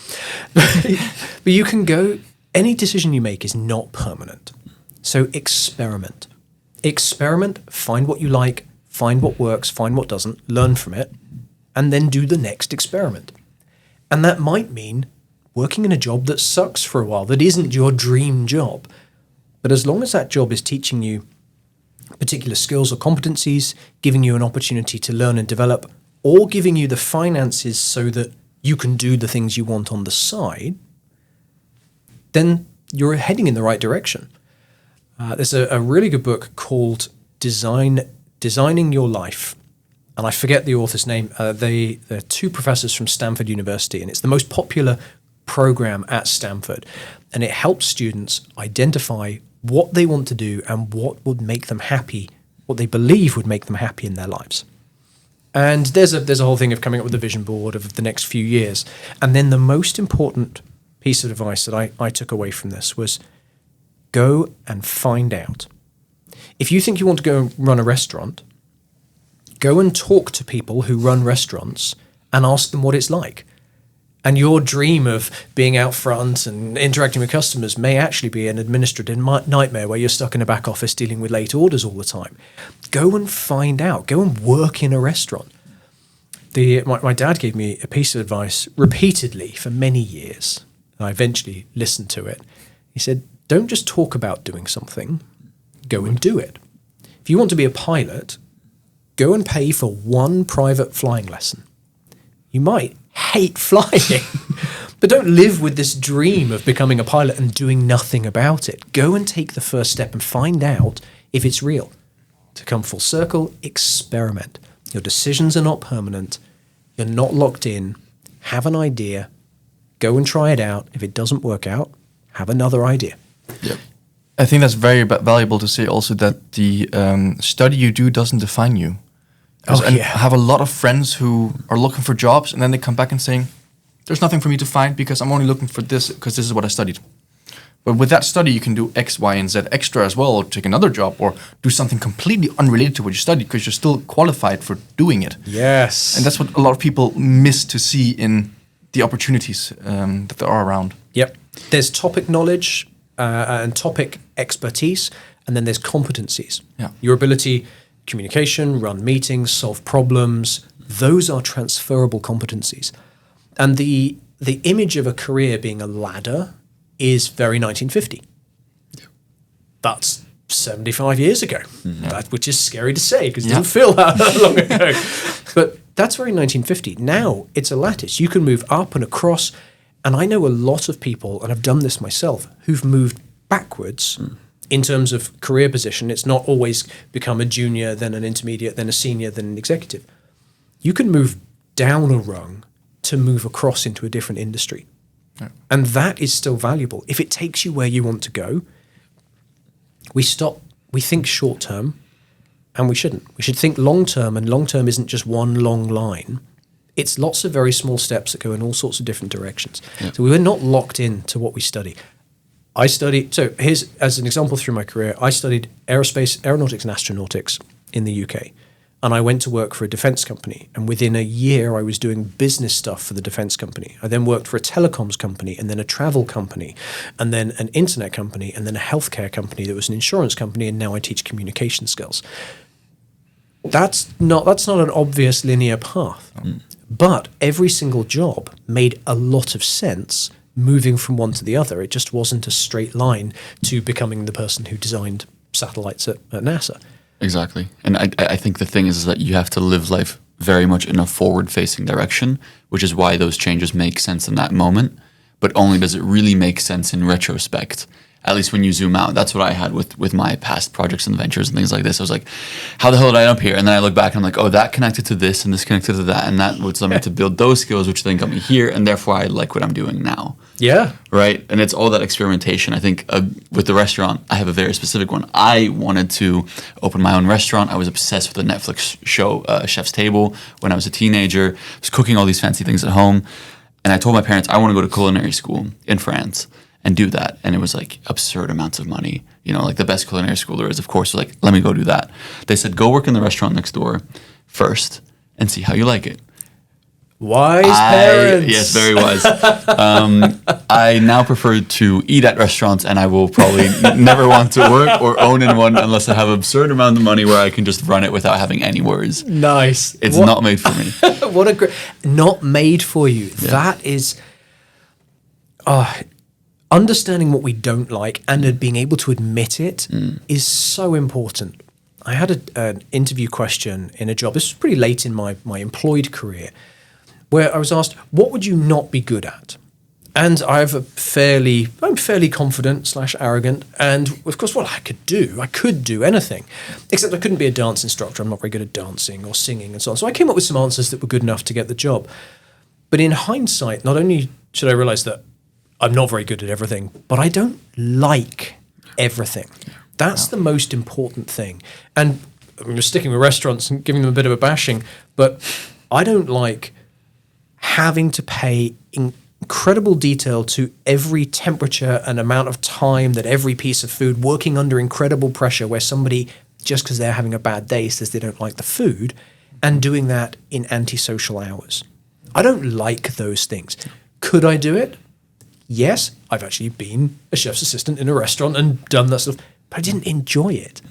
But you can go, any decision you make is not permanent. So experiment. Experiment, find what you like, find what works, find what doesn't, learn from it, and then do the next experiment. And that might mean working in a job that sucks for a while, that isn't your dream job. But as long as that job is teaching you particular skills or competencies, giving you an opportunity to learn and develop, or giving you the finances so that you can do the things you want on the side, then you're heading in the right direction. There's a really good book called Designing Your Life. And I forget the author's name. They're 2 professors from Stanford University, and it's the most popular program at Stanford, and it helps students identify what they want to do and what would make them happy, what they believe would make them happy in their lives. And there's a whole thing of coming up with a vision board of the next few years. And then the most important piece of advice that I took away from this was go and find out. If you think you want to go and run a restaurant, go and talk to people who run restaurants and ask them what it's like. And your dream of being out front and interacting with customers may actually be an administrative nightmare where you're stuck in a back office dealing with late orders all the time. Go and find out. Go and work in a restaurant. My dad gave me a piece of advice repeatedly for many years. And I eventually listened to it. He said, don't just talk about doing something, go and do it. If you want to be a pilot, go and pay for one private flying lesson. You might hate flying, but don't live with this dream of becoming a pilot and doing nothing about it. Go and take the first step and find out if it's real. To come full circle, experiment. Your decisions are not permanent. You're not locked in. Have an idea. Go and try it out. If it doesn't work out, have another idea. Yep. I think that's very valuable to say also that the study you do doesn't define you. I have a lot of friends who are looking for jobs and then they come back and saying, there's nothing for me to find because I'm only looking for this because this is what I studied. But with that study, you can do X, Y, and Z extra as well, or take another job, or do something completely unrelated to what you studied because you're still qualified for doing it. Yes. And that's what a lot of people miss to see in the opportunities that there are around. Yep. There's topic knowledge and topic expertise, and then there's competencies. Yeah. Your ability, communication, run meetings, solve problems, those are transferable competencies. And the image of a career being a ladder is very 1950. Yeah. That's 75 years ago, which is scary to say because it doesn't feel that long ago. But that's very 1950. Now it's a lattice. You can move up and across. And I know a lot of people, and I've done this myself, who've moved backwards in terms of career position. It's not always become a junior, then an intermediate, then a senior, then an executive. You can move down a rung to move across into a different industry. Yeah. And that is still valuable. If it takes you where you want to go, we think short term, and we shouldn't. We should think long term, and long term isn't just one long line. It's lots of very small steps that go in all sorts of different directions. Yeah. So we were not locked into what we study. So here's, as an example through my career, I studied aeronautics and astronautics in the UK. And I went to work for a defense company. And within a year, I was doing business stuff for the defense company. I then worked for a telecoms company, and then a travel company, and then an internet company, and then a healthcare company that was an insurance company, and now I teach communication skills. That's not an obvious linear path. But every single job made a lot of sense moving from one to the other. It just wasn't a straight line to becoming the person who designed satellites at NASA. Exactly. And I think the thing is that you have to live life very much in a forward-facing direction, which is why those changes make sense in that moment, but only does it really make sense in retrospect. At least when you zoom out. That's what I had with my past projects and ventures and things like this. I was like, how the hell did I end up here? And then I look back and I'm like, oh, that connected to this and this connected to that. And that was led me to build those skills, which then got me here. And therefore, I like what I'm doing now. Yeah. Right? And it's all that experimentation. I think with the restaurant, I have a very specific one. I wanted to open my own restaurant. I was obsessed with the Netflix show, Chef's Table, when I was a teenager. I was cooking all these fancy things at home. And I told my parents, I want to go to culinary school in France and do that. And it was like absurd amounts of money. You know, like the best culinary school there is, of course, was like, let me go do that. They said, go work in the restaurant next door first and see how you like it. Wise parents. Yes, very wise. I now prefer to eat at restaurants, and I will probably never want to work or own in one unless I have an absurd amount of money where I can just run it without having any worries. Nice. It's not made for me. What a great... Not made for you. Yeah. That is... understanding what we don't like and being able to admit it is so important. I had an interview question in a job. This was pretty late in my employed career, where I was asked, what would you not be good at? And I'm fairly confident / arrogant. And of course, I could do anything, except I couldn't be a dance instructor. I'm not very good at dancing or singing and so on. So I came up with some answers that were good enough to get the job. But in hindsight, not only should I realize that I'm not very good at everything, but I don't like everything. That's the most important thing. And I'm just sticking with restaurants and giving them a bit of a bashing, but I don't like having to pay incredible detail to every temperature and amount of time that every piece of food, working under incredible pressure where somebody, just because they're having a bad day, says they don't like the food, and doing that in antisocial hours. I don't like those things. Could I do it? Yes, I've actually been a chef's assistant in a restaurant and done that stuff, but I didn't enjoy it.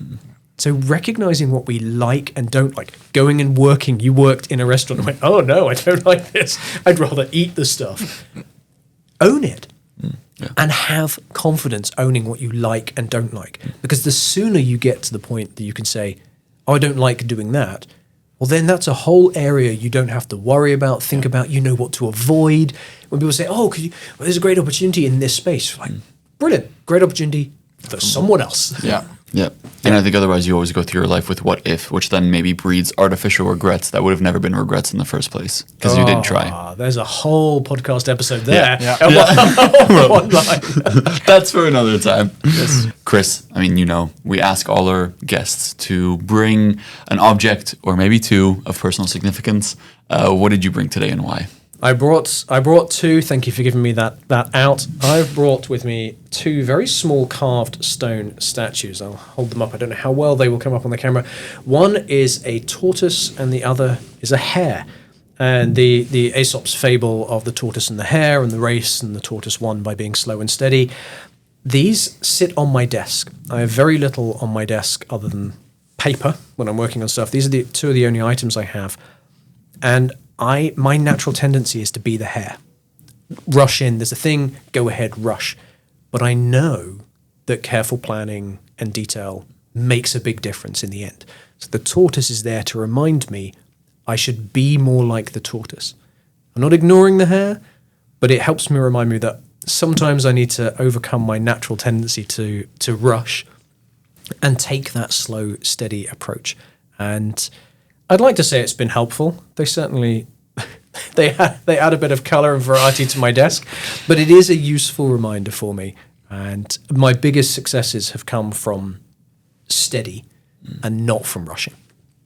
So recognizing what we like and don't like, going and working, you worked in a restaurant and went, oh no, I don't like this. I'd rather eat the stuff. Own it. And have confidence owning what you like and don't like. Because the sooner you get to the point that you can say, oh, I don't like doing that, well, then that's a whole area you don't have to worry about, think about, you know what to avoid. When people say, oh, there's a great opportunity in this space. Like, brilliant, great opportunity for someone else. Yeah. And I think otherwise you always go through your life with what if, which then maybe breeds artificial regrets that would have never been regrets in the first place because you didn't try. There's a whole podcast episode there. One line. That's for another time. Yes. Chris, I mean, we ask all our guests to bring an object or maybe two of personal significance. What did you bring today and why? I brought two. Thank you for giving me that out. I've brought with me two very small carved stone statues. I'll hold them up. I don't know how well they will come up on the camera. One is a tortoise and the other is a hare. And the Aesop's fable of the tortoise and the hare, and the race, and the tortoise won by being slow and steady. These sit on my desk. I have very little on my desk other than paper when I'm working on stuff. These are two of the only items I have. And my natural tendency is to be the hare. Rush in, there's a thing, go ahead, rush. But I know that careful planning and detail makes a big difference in the end. So the tortoise is there to remind me I should be more like the tortoise. I'm not ignoring the hare, but it helps me remind me that sometimes I need to overcome my natural tendency to rush and take that slow, steady approach. And I'd like to say it's been helpful. They certainly they add a bit of color and variety to my desk, but it is a useful reminder for me. And my biggest successes have come from steady and not from rushing.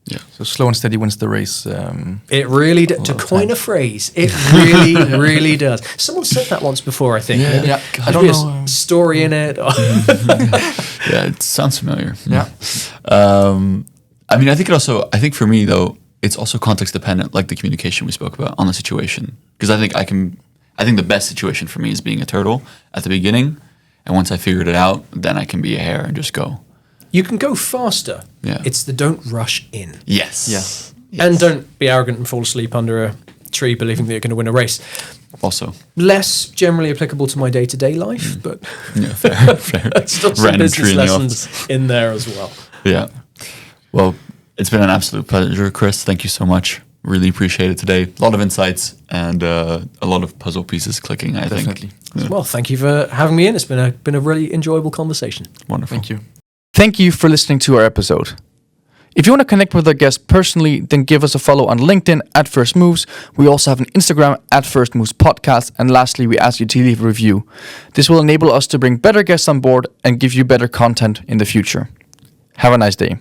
Yeah. So slow and steady wins the race. It really does. To coin a phrase, it really, really does. Someone said that once before, I think. Yeah. I don't know. A story in it. Yeah, it sounds familiar. Yeah. I mean, I think for me though, it's also context dependent, like the communication we spoke about on the situation. Because I think the best situation for me is being a turtle at the beginning, and once I figured it out, then I can be a hare and just go. You can go faster. Yeah. It's the don't rush in. Yes. Yeah. And don't be arrogant and fall asleep under a tree believing that you're going to win a race. Also. Less generally applicable to my day-to-day life, but yeah, fair. Still some business lessons in there as well. Yeah. Well, it's been an absolute pleasure, Chris. Thank you so much. Really appreciate it today. A lot of insights and a lot of puzzle pieces clicking, I Definitely. think. Yeah. Well, thank you for having me in. It's been a really enjoyable conversation. Wonderful. Thank you. Thank you for listening to our episode. If you want to connect with our guest personally, then give us a follow on LinkedIn at First Moves. We also have an Instagram at First Moves Podcast. And lastly, we ask you to leave a review. This will enable us to bring better guests on board and give you better content in the future. Have a nice day.